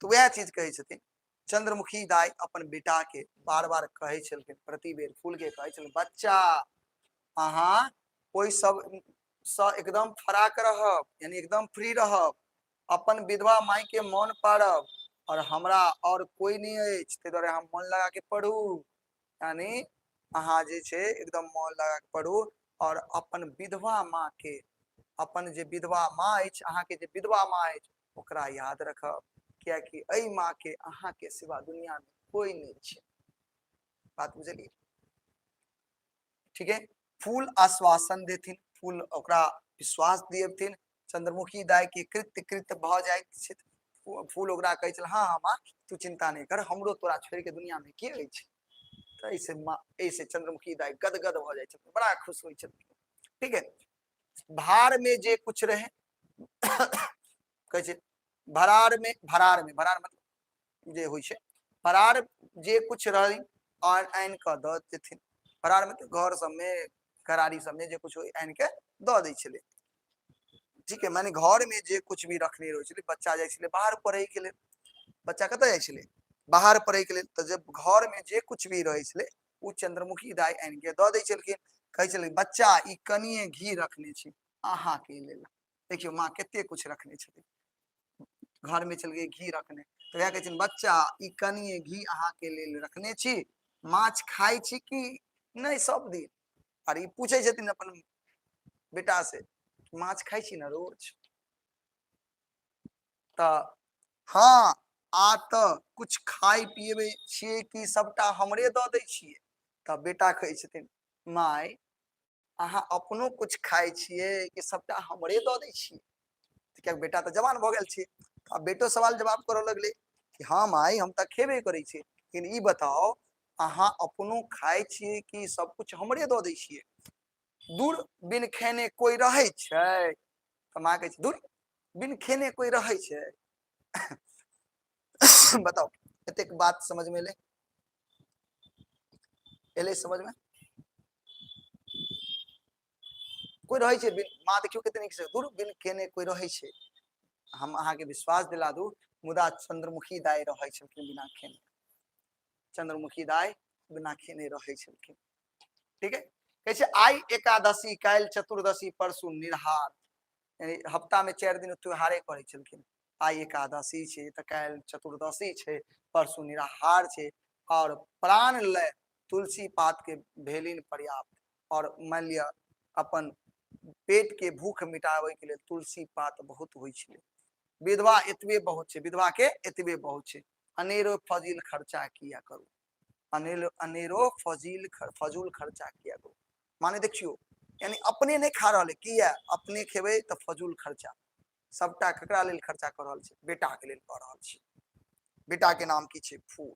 [SPEAKER 1] तो वह चीज कहे छथिन चंद्रमुखी दाई अपन बेटा के बार बार कहे छलखिन, प्रति बेर फूल के कहे छलखिन, बच्चा अहाँ कोई सब एकदम फराक रहब, यानी एकदम फ्री रहब, अपन विधवा माई के मन पाड़ब, और हमरा और कोई नहीं अछि, ते द्वारे हम मन लगा के पढ़ू, यानी अहाँ जे छे एकदम मन लगा के पढ़ू, और अपन विधवा माँ के, अपन जे विधवा माँ अछि, अहाँ के जे विधवा माँ अछि ओकरा याद रखब, क्या कि एई माँ के अहाँ के सिवा दुनिया में कोई नहीं छे। बात बुझलिए। ठीक है। फूल आश्वासन देथिन, फूल ओकरा विश्वास दियथिन, चंद्रमुखी दाई के कृत्य कृत्य भ जाय छै। फूल ओकरा कहे छल, हाँ माँ तू चिंता नहीं कर, हमरो तोरा छोड़ के दुनिया में के अछि। तो ऐसे चंद्रमुखी दाई गदगद भ जाय छथिन, बड़ा खुश होय छथिन। ठीक है। भार में जे कुछ रहे कहे छै भरार में भरार मतलब जे होय छै, भरार जे कुछ रही और आन के द देथिन। भरार में तो घर सब में करारी सब में जे कुछ आन के द दै छले। ठीक है। माने घर में जे कुछ भी रखने रहे छले, बच्चा जाय छले बाहर पढ़े के लिए, बच्चा कत जाय छले बाहर पढ़े के लिए, तो जब घर में जे कुछ भी रहे छले उ चंद्रमुखी दाई आन के द दै छलखिन। कहे छले बच्चा ई कनिए घी रखने छी अहाँ के लेल। देखियो माँ कते कुछ रखने छथिन, घर में चल गए घी रखने, तो वह कहे बच्चा ई कनिए घी अहाँ के लेल रखने छी, माछ खाई छी कि नहीं सब दिन। और ई पूछे छथिन अपन बेटा से माछ खाई छी ना रोज, तो हाँ आ तो कुछ खाई पियबे छिए कि सबटा हमरे द दै छिए। तब बेटा कहे छथिन माय अहाँ अपनो कुछ खाई छिए कि सबटा हमरे द दै छिए। क्या बेटा तो जवान भ गेल छे, अब बेटो सवाल जवाब करे लगले कि हाँ माई हम तो खेबे करे छे, लेकिन ई बताओ अहाँ अपनो खाई छिए कि सब कुछ हमरे द दै छिए। दूर बिन खेने कोई रहे छै, तो माँ कहे दूर बिन खेने कोई रहे छै। बताओ एतेक बात समझ में एले समझ में कोई रहे छै बिन, माँ देखियो कते नीक से दूर बिन खेने कोई रहे छै। हम अहाँ के विश्वास दिला दू, मुदा चंद्रमुखी दाई रहे छलखिन बिना खेने, चंद्रमुखी दाई बिना खेने रहे छलखिन। ठीक है। कहे आई एकादशी काल चतुर्दशी परसू निरहार, यानी हफ्ता में 4 दिन त्योहारे करे छलखिन। आई एकादशी छे तो काल चतुर्दशी छे, परसू निराहार छे, और प्राण लय तुलसी पात के भेलिन पर्याप्त, और मान लिया अपन पेट के भूख मिटावे के लिए तुलसी पात बहुत होय छे। विधवा एतबे बहुत छे, विधवा के एतबे बहुत छे, अनेरो फजील खर्चा किया करू, अनेरो फजूल खर्चा किया करू। माने देखियो यानी अपने नहीं खा रहा किया, अपने खेबे तो फजूल खर्चा, सबटा ककरा लेल खर्चा कर रहल छे, बेटा के लेल कर रहल छे। बेटा के नाम की छे फूल।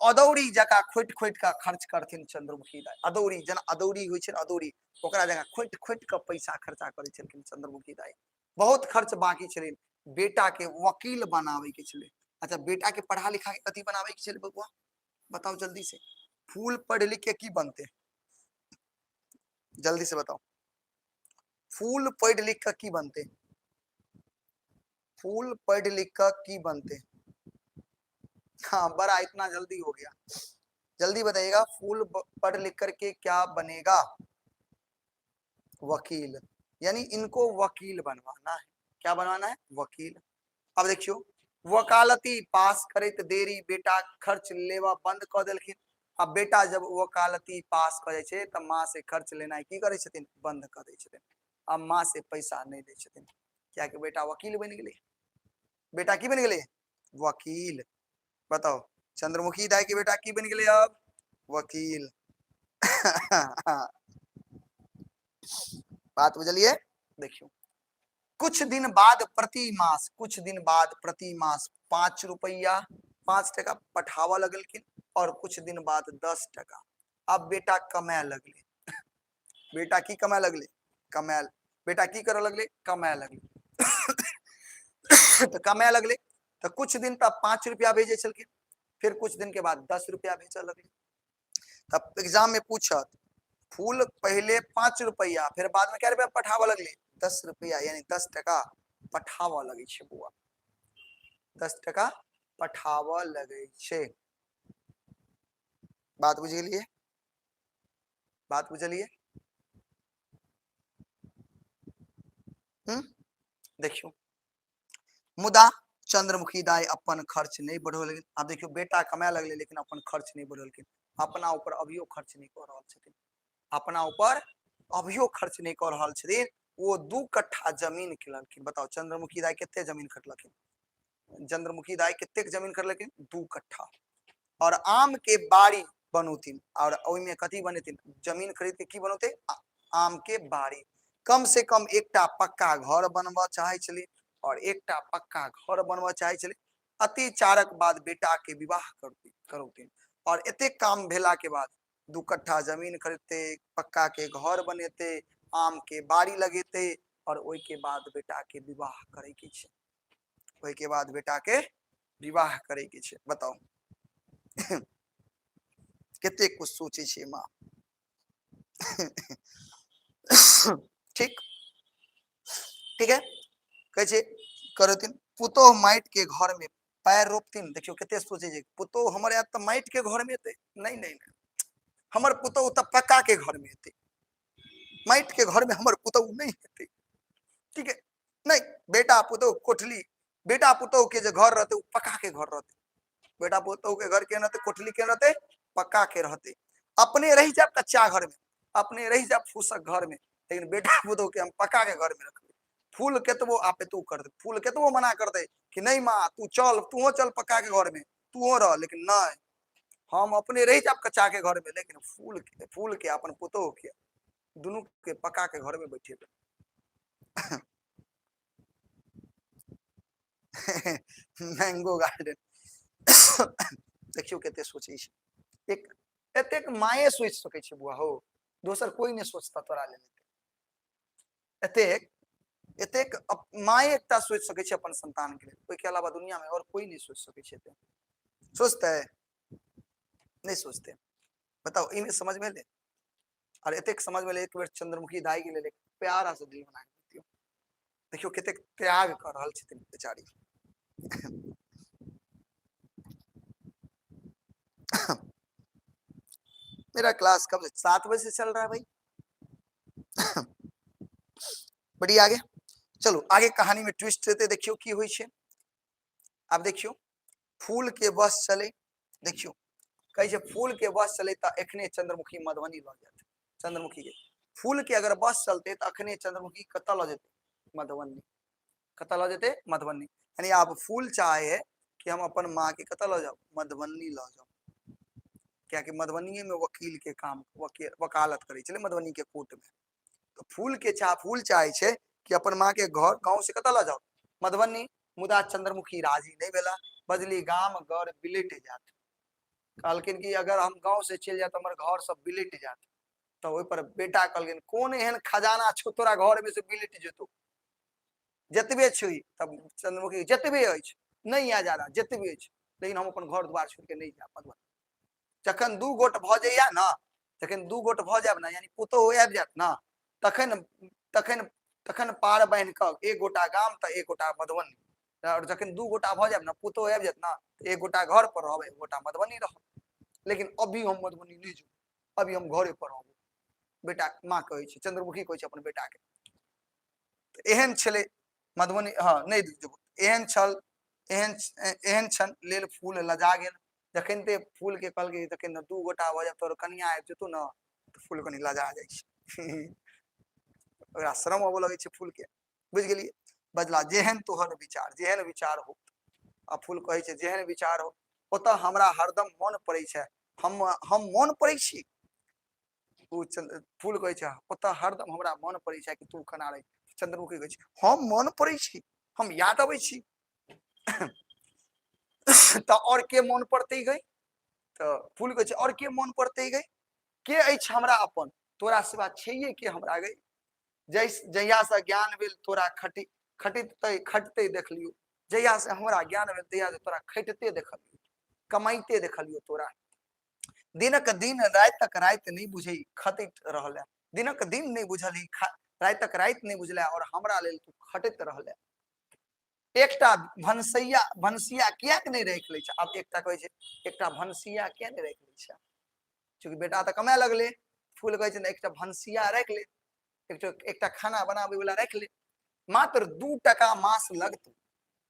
[SPEAKER 1] अदौरी जका खोट खोट के खर्च करथिन चंद्रमुखी दाई, अदौरी जना अदौरी होय छे, अदौरी ओकरा जगह खोट खोट के पैसा खर्चा करे छलखिन चंद्रमुखी दाई। बहुत खर्च बाकी छे, बेटा के वकील बनावे के छे। अच्छा बेटा के पढ़ा लिखा के कथी बनावे के छे बबुआ बताओ जल्दी से। फूल पढ़ लिख के की बनते, जल्दी से बताओ। फूल पढ़ लिख के की बनते, फूल पढ़ लिख के की बनते। हाँ बड़ा इतना जल्दी हो गया, जल्दी बताइएगा। फूल पढ़ लिख करके क्या बनेगा, वकील, यानी इनको वकील बनवाना है। क्या बनवाना है, वकील। अब देखियो वकालती पास करैत देरी बेटा खर्च लेवा बंद क देलखिन। अब बेटा जब वकालती पास करे छे त माँ से खर्च लेना की करे छथिन, बंद कर दे छथिन। अब माँ से पैसा नहीं दे छथिन, क्या कि बेटा वकील बन गए। बेटा की बन गए, वकील। बताओ चंद्रमुखी दाई के बेटा की बन गए, अब वकील। बात बुझलिए। देखियो कुछ दिन बाद प्रति मास 5 रुपया 5 टका पठावा लगलखिन, और कुछ दिन बाद 10 टका। अब बेटा कमाए लगले, बेटा की कमाए लगले, कमाए, बेटा की करे लगले, कमाए लगले। तो कमाए लगले तो कुछ दिन तक 5 रुपया भेजे छलखिन, फिर कुछ दिन के बाद 10 रुपया भेजा लगली। तब एग्जाम में पूछत फूल पहले 5 रुपया फिर बाद में क्या रुपया पठावा लगली 10 रुपया यानी 10 टका पठावा लगे छे बुआ, 10 टका पठावा लगे छे। बात बुझलिए, बात बुझलिए। देखियो मुदा चंद्रमुखी दाई अपन खर्च नहीं बढ़ोलखिन। अब देखियो बेटा कमाए लगले लेकिन अपन खर्च नहीं बढ़ोलखिन, अपना ऊपर अभियो खर्च नहीं कर रहल छथिन, अपना ऊपर अभियो खर्च नहीं कर रहल छथिन। वो 2 कट्ठा जमीन किनलखिन। बताओ चंद्रमुखी दाई केते जमीन खरीदलखिन, चंद्रमुखी दाई केते जमीन खरीदलखिन 2 कट्ठा। और आम के बाड़ी बनौथिन और ओइमे कथी बनेथिन, जमीन खरीद के की बनौते आम के बाड़ी। कम से कम एकटा पक्का घर बनवा चाहे छली और एकटा पक्का घर बनवा चाहे छली। अत्याचारक बाद बेटा के विवाह करौथिन और एते काम भेला के बाद 2 कट्ठा जमीन खरीदते, पक्का के घर बनेते, आम के बाड़ी लगेते और ओइ के बाद बेटा के विवाह करे के छे, ओइ के बाद बेटा के विवाह करे के छे। बताओ केते कुछ सोचे छे माँ। ठीक ठीक है, कहे छे करथिन पुतो माइट के घर में पैर रोपथिन। देखियो केते सोचे छे पुतो हमर या त माइट के घर में एते, नहीं नहीं नहीं, हमर पुतो त पक्का के घर में एते, माइट के घर में हमर पुतो नहीं एते। ठीक है, नहीं बेटा पुतो कोठली, बेटा पुतो के जे घर रहते पक्का के घर रहते, बेटा पुतो के घर के रहते कोठली के रहते पक्का के रहते। अपने रह जाए कच्चा घर में, अपने रह जाए फूसक घर में, लेकिन बेटा पुतो के हम पक्का के घर में रखबे। फूल केतबो आपे तू कर दे, फूल केतबो मना कर दे कि नहीं माँ तू चल, तू चल पक्का के घर में, तू रह, लेकिन नहीं हम अपने रह जाए कच्चा के घर में, लेकिन फूल के अपन पुतो के दोनों के पक्का के घर में बैठे। मैंगो गार्डन देखियो केते सोचे छे, एक एतेक माये सोच सके छे बुआ हो, दोसर कोई नहीं सोचता तोरा ले एतेक एतेक माये एकटा सोच सके छे अपन संतान के लिए, ओइ के अलावा दुनिया में और कोई नहीं सोच सके छे। सोचते है नहीं सोचते। बताओ इन्हें समझ में ले, और एतेक समझ में ले एक बार चंद्रमुखी दाई के लिए प्यारा सा दिल बना के देखियो केतेक त्याग कर रहल छथिन बेचारी। मेरा क्लास कब से 7 बजे से चल रहा है भाई। बढ़िया आगे चलो, आगे कहानी में ट्विस्ट देते देखियो की हुई छे। अब देखियो फूल के बस चले, देखियो कहे छे फूल के बस चले त एखने चंद्रमुखी मधुबनी ल जाते, चंद्रमुखी के फूल के अगर बस चलते तो अखने चंद्रमुखी कत ल जेते मधुबनी, कत ल जेते मधुबनी। यानी आप फूल चाहे कि हम अपन माँ के कत ल जाओ मधुबनी ल जाओ, क्या कि मधुबनी में वकील के काम वकालत करे चले मधुबनी के कोर्ट में। तो फूल चाहे छे कि अपन माँ के घर गांव से कत ल जाओ मधुबनी। मुदा चंद्रमुखी राजी नहीं भेला, बजली गाम घर बिलेट जात, कहलखिन कि अगर हम गांव से चल जाए तो हमारे घर सब बिलेट जात। तो ओइ पर बेटा कहलखिन कौन एहन खजाना छो तोरा घर में से बिलेट जेतो, जतबे छी। तब चंद्रमुखी जतबे अछि नहीं आ जाना जतबे अछि, लेकिन हम अपन घर द्वार छोड़ के नहीं जाब मधुबनी। जखन 2 गोट भ जाइया ना, जखन 2 गोट भ जाब ना यानी पुतोह आबि जात ना, तखन तखन तखन पार बांध क एक गोटा गाम त एक गोटा मधुबनी। और जखन 2 गोटा भ जाब ना, पुतोह आबि जात ना, एक गोटा घर पर रहब एक गोटा मधुबनी रहब। लेकिन अभी हम मधुबनी नहीं जाब, अभी हम घरे पर रहब। बेटा माँ कहे छे, चंद्रमुखी कहे छे अपन बेटा के। एहन छले मधुबनी, हाँ नहीं जेबो, एहन छल एहन छन लेल फूल लजा गेल। जखन ते फूल के कहल जखन 2 गोटा भ जाब तोर कनिया आबि जेतौ ना, तो फूल कनी लजा जाय छे। ओकरा शरम आबे लगे छे फूल के, बुझ गेलिए। बजला जेहन तोहर विचार, जेहन विचार हो। आ फूल कहे छे जेहन विचार हो ओत हमरा हरदम मन पड़े छे, हम मन पड़े छी। फूल कहे छे ओत हरदम हमरा मन पड़े छे कि तू कना रही। चंद्रमुखी कहे छे हम मन पड़े छी, हम याद आवे छी। तो और के मन पड़ते गई, तो फूल कहे छे और के मन पड़ते गई, के अछि हमरा अपन, तोरा सिवा छैये के हमरा गई। जहिया से ज्ञान भेल तोरा खटते देखलियो, जहिया से हमरा ज्ञान भेल तहिया से तोरा खटते देखलियो। कमाइते देखलियो तोरा, दिनक दिन रातिक राति नहीं बुझे खटैत रहल, दिनक दिन नहीं बुझली रातिक राति नहीं बुझले और हमरा लेल तू खटैत रहल। एकटा भनसिया किया नहीं राख ले? अब एकटा कहे छै एकटा भनसिया किया नहीं राख ले? चूंकि बेटा तो कमाए लगले, फूल कहे छै एकटा भनसिया राख ले, एकटा खाना बनाबे वाला राख ले। मात्र 2 टका मास लगतौ,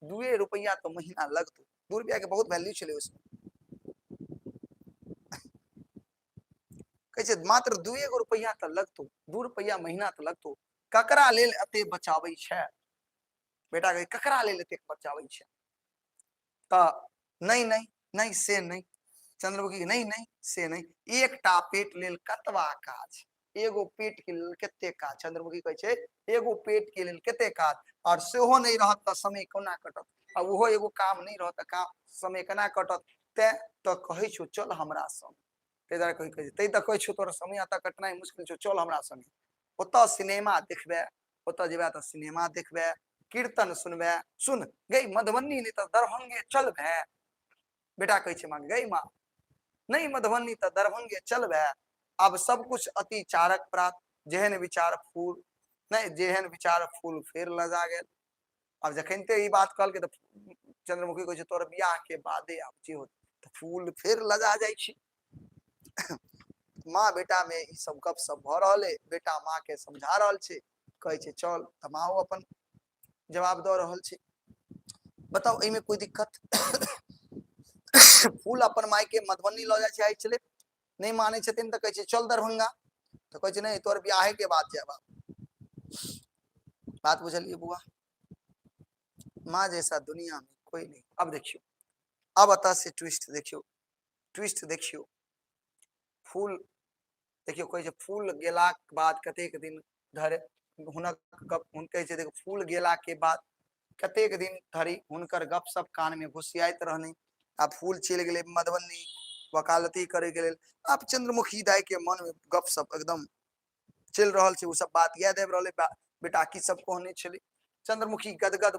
[SPEAKER 1] 2 रुपया तो महीना लगतौ। 2 रुपया के बहुत वैल्यू चले उसमें। कहे मात्र 2 रुपया तो लगतौ, 2 रुपया महीना तो लगतौ, ककरा लेल एते बचाबै छै? बेटा कहे ककरा लेल एते बचाबै छै? तो नहीं नहीं नहीं से नहीं, चंद्रमुखी नहीं नहीं से नहीं, एकटा पेट लेल कतबा काज, एगो पेट के लेल कते काज। चंद्रमुखी कहे छै एगो पेट के लेल कते काज, और सेहो नहीं रहत त समय कोना कटत? अब वो एगो काम नहीं रहत काम समय केना कटत? ते तो कहे छो चल हमरा संग, ते दर कहे ते तो कहे छो तोरा समय आता कटनाई मुश्किल छो, चल हमरा संग। ओत सिनेमा देखबे, ओत जेबे त सिनेमा देखबे, कीर्तन सुनबे, सुन गई मधुबनी नहीं तो दरभंगे चलबे। बेटा कहे छै मां गई मां नहीं मधुबनी तो दरभंगे चलबे। अब सब कुछ अति चारक प्राप्त, जेहन विचार फूल नहीं जेहन विचार फूल फेर लजा गेल। अब जखनते ई बात कहलकै तो चंद्रमुखी कहे छै तोर बियाह के बादे आब जे होत तो फूल फेर लजा जाय छै। माँ बेटा में ई सब गप सब भ रहल है, बेटा माँ के समझा रहल छै, कहे छै चल त माँ अपन जवाब द रहल छै। बताओ एमे कोई दिक्कत? फूल अपन माई के मधुबनी ल जाय छै आइ चले, नहीं माने छथिन त कहे छै चल दरभंगा, तो कहे छै नहीं तोर बियाह के बाद जाबा। बात बुझलिए बुआ? माँ जैसा दुनिया में कोई नहीं। अब देखियो, अब अतः से ट्विस्ट देखियो, ट्विस्ट देखियो। फूल देखियो कहे छै फूल गेला के बाद कतेक दिन धरि हुनक गप हुन कहे छै देखो फूल गेला के बाद कतेक दिन धरि हुनकर गप सब कान में घुसियाइत रहने। आ फूल चल गेले मधुबनी वकालती करे के लेल। अब चंद्रमुखी दाई के मन में गप सब एकदम चल रहल छै, उ सब बात याद आबि रहले बेटा की सब कहने छले। चंद्रमुखी गदगद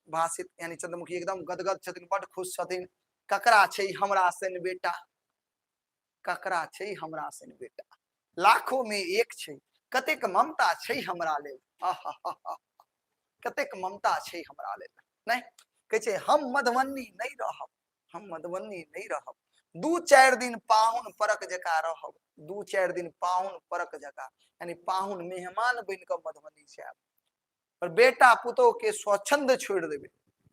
[SPEAKER 1] भाषित, यानी चंद्रमुखी एकदम गदगद छथिन, बड़ खुश छथिन। ककरा छै हमरा सन बेटा, ककरा छै हमरा सन बेटा, लाखों में एक छै, कतेक ममता छै हमरा लेल, कतेक ममता छै हमरा लेल। नहीं कहे छै हम मधुबनी नहीं रहब, हम मधुबनी नहीं रहब, 2-4 दिन पाहुन परक जका रहब, 2-4 दिन पाहुन परक जका, यानी पाहुन मेहमान बन के मधुबनी जाब। और बेटा पुतोह के स्वच्छंद छोड़ देबे,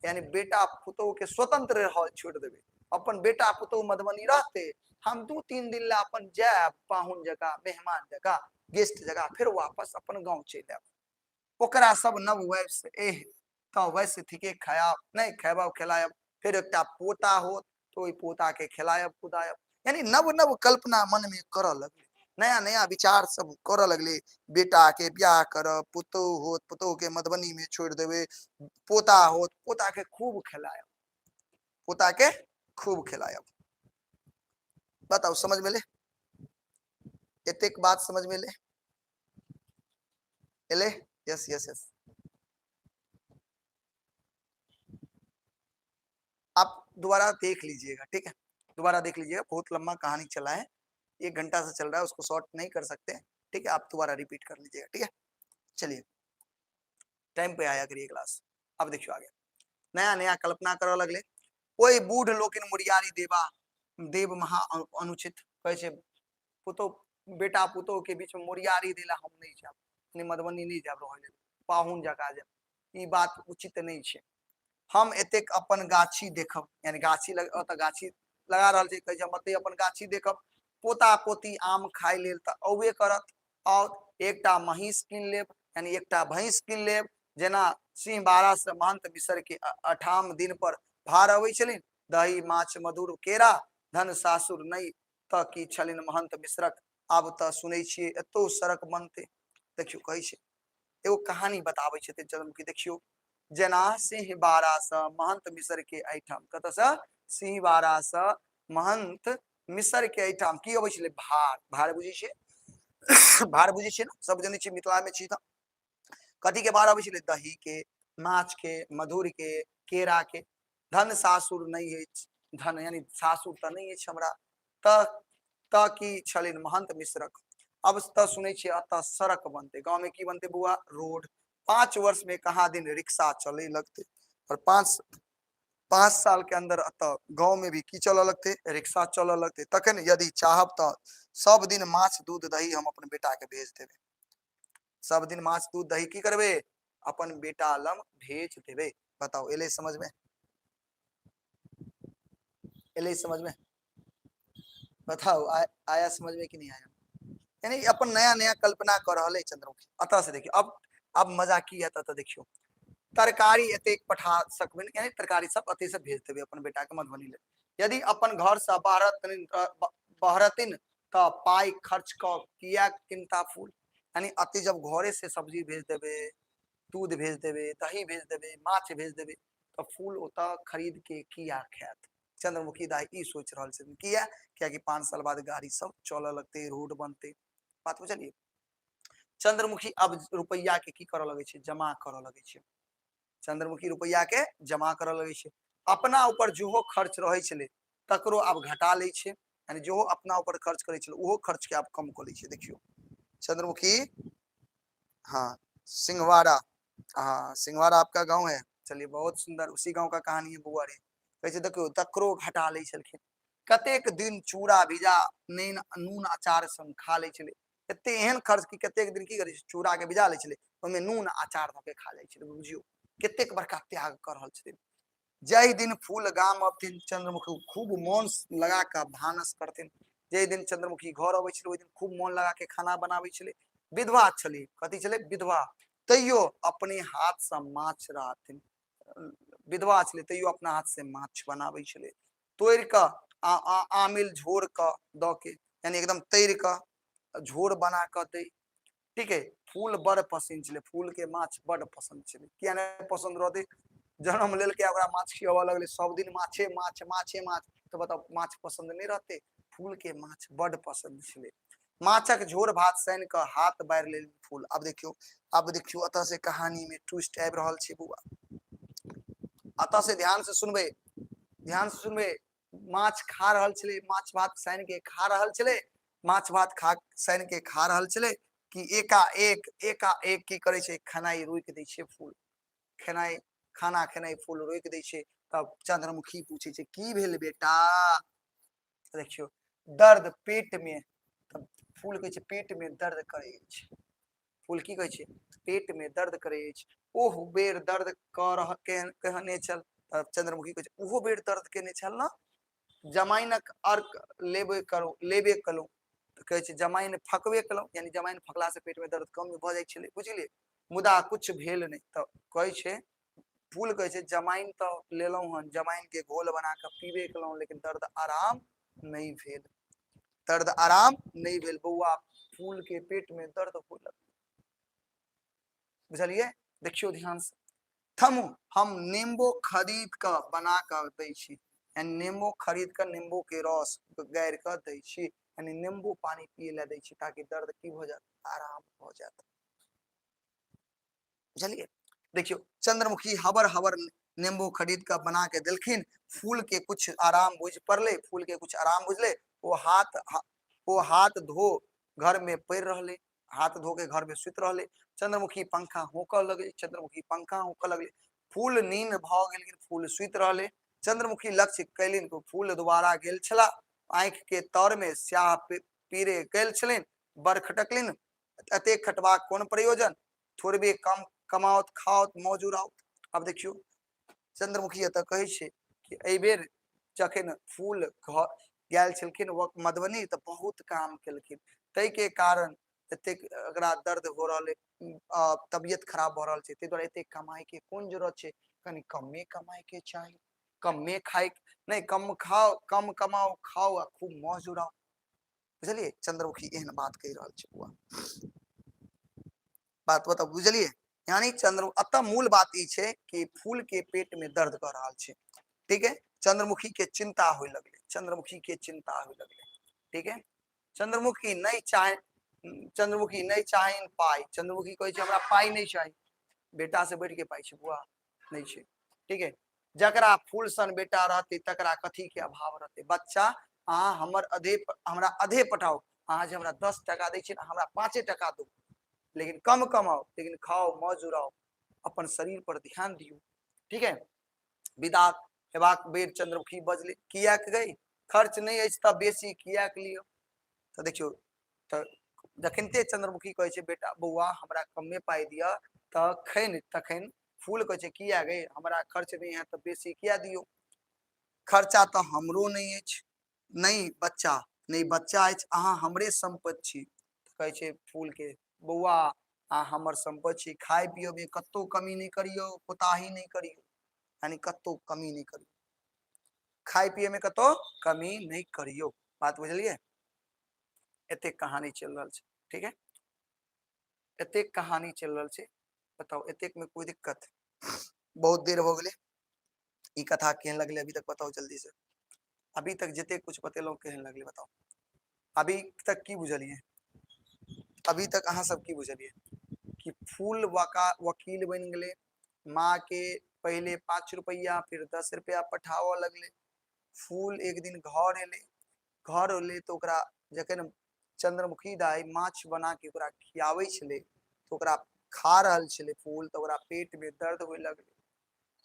[SPEAKER 1] यानी बेटा पुतोह के स्वतंत्र रह छोड़ देबे। अपन बेटा पुतोह मधुबनी रहते, हम 2-3 दिन ला अपन जाब पाहुन जका, मेहमान जका, गेस्ट जका, फिर वापस अपन गांव चल आब। ओकरा सब नव वैस एह तो वैसे ठीके खायब नहीं खेबब खिलायब, फिर एकटा पोता हो तो पोता के खिलायब कुदायब, यानी नव नव कल्पना मन में कर लगले, नया नया विचार सब कर लगले। बेटा के ब्याह करब, पुतोह होत पुतोह के मधुबनी में छोड़ देवे, पोता होत पोता के खूब खिलायब, पोता के खूब खिलायब। बताओ समझ में ले? एतेक बात समझ में ले? एले? Yes yes yes. आप दोबारा देख लीजिएगा, ठीक है, दोबारा देख लीजिएगा, बहुत लंबा कहानी चला है, 1 घंटा से चल रहा है, उसको शॉर्ट नहीं कर सकते, ठीक है, आप दोबारा रिपीट कर लीजिएगा, ठीक है। चलिए टाइम पे आया करिए क्लास। अब देखियो आगे, नया नया कल्पना कर लगले। ओई बूढ़ लोकिन मुरियारी देवा देव महा अनुचित, कहे छै पुतोह बेटा पुतोह के बीच में मुरियारी देला हम नहीं जाब, मधुबनी नहीं जाब रहे, पाहुन जका जाब, ई बात उचित नहीं छै। हम एतेक अपन गाछी देखब, यानी गाछी गाछी लगा रहल छै, कहे छै हम एते अपन गाछी देखब, पोता पोती आम खाय लेल त औबे करत, और एकटा महिष कीन लेब, यानी एकटा भैंस कीन लेब, जेना सिंह बारा से महंत मिसर के 8ठाम दिन पर भार अबै छलिन, दही माछ मधुर केरा, धन सासुर नहीं त की छलिन महंत मिश्रक, आब त सुनै छियै एतो सड़क बनते। देखियो कहे छै एगो कहानी बताबै छथिन चंद्रमुखी, देखियो जेना सिंह बारा से महंत मिसर के एठाम, कत से सिंह बारा से महंत मिसर के एठाम की अबै छलै भार, भार बुझै छियै भार बुझै छियै ना, सब जनै छियै मिथिला में छी त कथी के भार अबै छलै, दही के, माछ के, मधुर के, केरा के। धन सासुर नहीं है धन यानी सासुर त नहीं है हमरा त की छलिन महंत मिश्रक। अब त सुनै छियै अतः सड़क बनते, गांव में की बनते बुआ, रोड। 5 वर्ष में कहाँ दिन रिक्शा चले लगते, और 5 साल के अंदर अतः गांव में भी की चल लगते, रिक्शा चल लगते। तखन यदि चाहब त सब दिन माछ दूध दही हम अपन बेटा के भेज देबे, सब दिन माछ दूध दही की करबे, अपन बेटा लम भेज देबे। बताओ एले समझ में, एले समझ में, बताओ आया समझ में कि नहीं आया। यानी अपन नया नया कल्पना कर रहा है चंद्रमुखी। अतः से देखियो अब मजा की है त देखियो, तरकारी एतेक पठा सकबे, यानी तरकारी सब अति से भेज देबे अपन बेटा के मधुबनी ले। यदि अपन घर से बहरतिन त पाई खर्च क किया किनता फूल, यानी अति जब घरे से सब्जी भेज देबे, दूध भेज देबे, दही भेज देबे, माछ भेज देबे, तो फूल ओता खरीद के किया खात। चंद्रमुखी दाई ई सोच रहल छथिन, किया क्या कि 5 साल बाद गाड़ी सब चल लगते, रोड बनते। बात बुझलिए। चंद्रमुखी अब रुपया के की करऽ लगे छे, जमा करऽ लगे छे। चंद्रमुखी रुपया के जमा करऽ लगे छे, अपना ऊपर जेहो खर्च रहे छले तकरो आब घटा ले छे, यानी जो अपना ऊपर खर्च करे छले ओहो खर्च के आब कम कर ले छे। देखियो चंद्रमुखी, हाँ सिंहवाड़ा, हाँ सिंहवाड़ा आपका गांव है, चलिए बहुत सुंदर, उसी गांव का कहानी है बुआ रे। कहै देखियो तकरो घटा ले छलखिन, कतेक दिन चूड़ा भिजा नून अचार संग खा ले छले, एते एहन खर्च की कतेक दिन की करे चूड़ा के भिजा ले छले, ओमे नून अचार ध के खा ले छले। बुझियो कतेक बड़का त्याग कर रहल छथिन। जय दिन फूल गाम अबथिन, चंद्रमुखी खूब मन लगा के भानस करथिन। जय दिन चंद्रमुखी घर अबै छलै ओइ दिन खूब मन लगा के खाना बनाबै छलै। विधवा छली, कथी छलै विधवा, तैयो अपने हाथ से माछ रहथिन, विधवा छलै तैयो अपना हाथ से माछ बनाबै छलै, तोड़ के आमिल झोर के द के, यानी एकदम तैर के झोर बना के दे। ठीक है, फूल बड़ पसंद छलै, फूल के माछ बड़ पसंद छलै, किया नहीं पसंद रहते, जन्म लेल के ओकरा माछ खियाबऽ लगले, सब दिन माछे माछ माछे माछ, तो बताओ माछ पसंद नहीं रहते। फूल के माछ बड़ पसंद छलै, माछक झोर भात सान के हाथ बार ले फूल। अब देखियो अतः से कहानी में ट्विस्ट आबि रहल छै बुआ, अतः से ध्यान से सुनबे, ध्यान से सुनबे। माछ खा रहल छलै, माछ भात सान के खा रहल छलै, माछ भात सान के खा रहल छलै कि एकाएक की करे छै, खेनाई रोक दै छै फूल, खेनाई खाना खेनाई फूल रोक दै छै। तब चंद्रमुखी पूछे छै की भेल बेटा, देखियो दर्द पेट में, तब फूल कहे छै पेट में दर्द करे छै, फूल की कहे छै पेट में दर्द करे छै। ओह बेर दर्द कहने चल, तब चंद्रमुखी कहे छै ओहो बेर दर्द केने छल ना, जमाइनक अर्क लेबे कलू, कहे छै जमाइन फकबे कलू, यानी जमाइन फकला से पेट में दर्द कम भ जाय छले, बुझलिए, मुदा कुछ भेल नहीं। तो कहे छै फूल कहे छै जमाइन तो लेलौ हन, जमाइन के घोल बना के पीबे कलौ, लेकिन दर्द आराम नहीं भेल, दर्द आराम नहीं भेल बउआ, फूल के पेट में दर्द हो लग, बुझलिए। देखियो ध्यान से, थमू हम नींबू खरीद के बना के दै छी, यानी नींबू खरीद के नींबू के रस गार के दै छी, यानी नींबू पानी पिए ला दै छी, ताकि दर्द की हो जात, आराम हो जात। बुझलिए, देखियो चंद्रमुखी हबर हबर नींबू खरीद के बना के दिलखिन, फूल के कुछ आराम बुझ पड़ले, फूल के कुछ आराम बुझले, वो हाथ धो घर में पड़ रहले, हाथ धो के घर में सुत रहले। चंद्रमुखी पंखा होक लगले, चंद्रमुखी पंखा होक लगले, फूल नींद भ गेल, फूल सुत रहले। चंद्रमुखी लक्ष्य कैलिन को फूल दोबारा गेल छला, आंख के तर में स्याह पीरे गेल छलिन, बर खटकलिन, अते खटबा कोन प्रयोजन, थोड़बे कम कमाओत खाओत मौज उड़ाओत। अब देखियो चंद्रमुखी एतऽ कहै छै कि एहि बेर जखन फूल घर गेल छलखिन मधुबनी तऽ बहुत काम केलखिन, तै के कारण एतेक एकरा दर्द हो रहल है, तबियत खराब भ रहल छै, तै दुआरे एतेक कमाई के कोन जरूरत छै, कनी कमे कमाई के चाही, कमे खाई नहीं, कम खाओ कम कमाओ खाओ आ खूब मौज उड़ाओ। बुझलिए, चंद्रमुखी एहन बात कहि रहल छै बुआ, बात बताओ बुझलिए। यानी चंद्र अतः मूल बात ई छै कि फूल के पेट में दर्द कर रहा छै, ठीक है। चंद्रमुखी के चिंता होय लगले, चंद्रमुखी के चिंता होय लगले, ठीक है। चंद्रमुखी नहीं चाहे, चंद्रमुखी नहीं चाहे पाई, चंद्रमुखी कहे छै हमरा पाई नहीं चाही, बेटा से बैठ के पाई छै बुआ नहीं छै, ठीक है। जकरा फूल सन बेटा रहते तकरा कथी के अभाव रहते। बच्चा अहाँ हमरा अधे पठाओ, अहाँ जे हमरा 10 टका दै छियै हमरा 5 टका दो, लेकिन कम कमाओ, लेकिन खाओ मौज उड़ाओ, अपन शरीर पर ध्यान दियो। ठीक है, विदा हेबाक बेर चंद्रमुखी बजले, किया के गई खर्च नहीं अछि त बेसी किया के लियो। तो देखियो तो जखनते चंद्रमुखी कहे छै बेटा बौआ हमरा कमे पाई दिया तखन फूल कहे छै किया गई हमरा खर्च नहीं है तो बेसी किया दियो। खर्चा तो हमरो नहीं अछि, नहीं बच्चा नहीं बच्चा अछि, अहाँ हमरे संपत्ति छी। कहे छै फूल के बौआ अहाँ हमर संपत्ति छी, खाय पियो में कत्तो कमी नहीं करियो, कोताही नहीं करियो, यानी कत्तो कमी नहीं करियो, खाय पिए में कत्तो कमी नहीं करियो। बात बुझलिए, एते कहानी चल रहा है। ठीक है, एते कहानी चल रहा है, बताओ एते में कोई दिक्कत? बहुत देर हो गए, ई कथा केहन लगले अभी तक बताओ जल्दी से। अभी तक जते कुछ बतेलो केहन लगले बताओ, अभी तक की बुझलिए, अभी तक अहाँ सब की बुझलिए कि फूल वकील बन गए, माँ के पहले 5 रुपया फिर 10 रुपया पठाओ लगले। फूल एक दिन घर एले, घर एले तो ओकरा जखन चंद्रमुखी दाई माछ बना के ओकरा खियावे छले तो ओकरा खा रहल छले फूल, तो ओकरा पेट में दर्द होय लगले,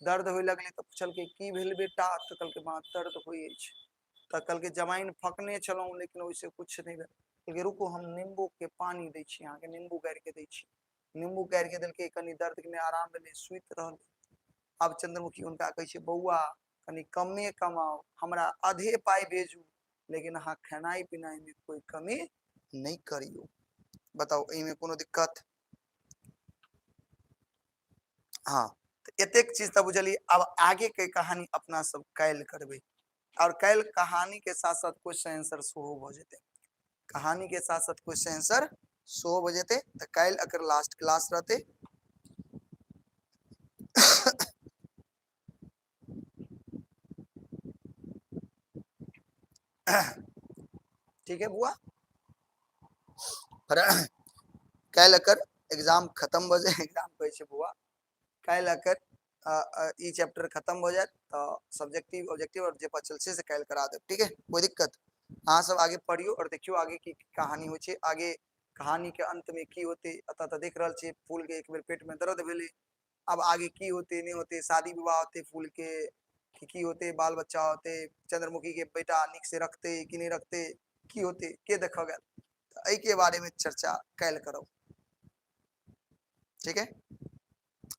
[SPEAKER 1] दर्द होय लगले तो पूछलकै की भेल बेटा, तो कहलकै माँ दर्द होय अछि। तो कहलकै जमाइन फकने छलौं लेकिन ओइसे कुछ नहीं भेल। कहलकै रुकू हम नींबू के पानी दै छी अहाँ के, नींबू गारि के दै छी, नींबू गारि के देलकै, कनी दर्द में आराम भेलै, सुति रहल। अब चंद्रमुखी उनका कहे छै बौआ कनी कमे कमाओ, हमरा आधे पाई भेजू, लेकिन अहाँ खेनाई पिनाई में कोई कमी नहीं करियो। बताओ एहिमे कोनो दिक्कत? हाँ, तो एतेक चीज तो बुझलिए। अब आगे के कहानी अपना सब काल्हि करबे, और काल्हि कहानी के साथ साथ क्वेश्चन आंसर सेहो भ जेते, कहानी के साथ साथ क्वेश्चन आंसर सेहो भ जेते। तो काल्हि अगर लास्ट क्लास रहते ठीक है बुआ, काल्हि अकर एग्जाम खत्म भ जाए, एग्जाम कहे छै बुआ, काल्हि अकर ई चैप्टर खत्म हो जाए तो सब्जेक्टिव ऑब्जेक्टिव और जे बचल छै से काल्हि करा देब। ठीक है, कोई दिक्कत? अहाँ सब आगे पढ़ियो और देखियो आगे की कहानी हो छै, आगे कहानी के अंत में की होते। अतः तो देख रहल छी फूल के एक बेर पेट में दर्द भेले, अब आगे की होते नहीं होते, शादी विवाह होते फूल के की होते, बाल बच्चा होते, चंद्रमुखी के बेटा निक से रखते कि नहीं रखते, की होते के देख गया, तो के बारे में चर्चा काल्हि करब। ठीक है,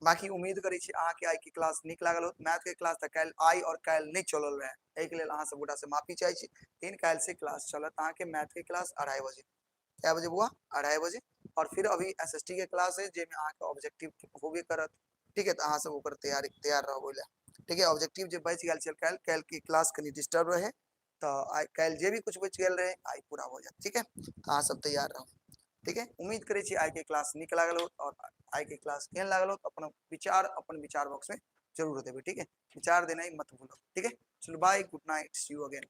[SPEAKER 1] बाकी उम्मीद करै छी अहाँ के आई की क्लास निक लागल हो। मैथ के क्लास त काल्हि आई और काल्हि नहीं चलल रहे, एहि के लेल अहाँ सब गोटा से माफी चाहे छी, लेकिन काल्हि से क्लास चलत अहाँ के मैथ के क्लास 2:30 बजे। क्या बजे बुआ? 2:30 बजे। और फिर अभी एसएसटी के क्लास है जेमे अहाँ के ऑब्जेक्टिव होबे करत। ठीक है, तो अहाँ सब ओकर तैयार रहबो ले। ठीक है, ऑब्जेक्टिव जे बच गेल छल काल्हि की क्लास कनी डिस्टर्ब रहे, तो आई काल्हि जे भी कुछ बच गेल रहे आई पूरा हो जाए। ठीक है, तो अहाँ सब तैयार रहू। ठीक है, उम्मीद करे छी आई के क्लास निक लागल हो, और आई के क्लास केहन लागल हो अपन विचार बॉक्स में जरूर देबे। ठीक है, विचार देना ही मत भूलो। ठीक है, चलो bye, good night, see you again.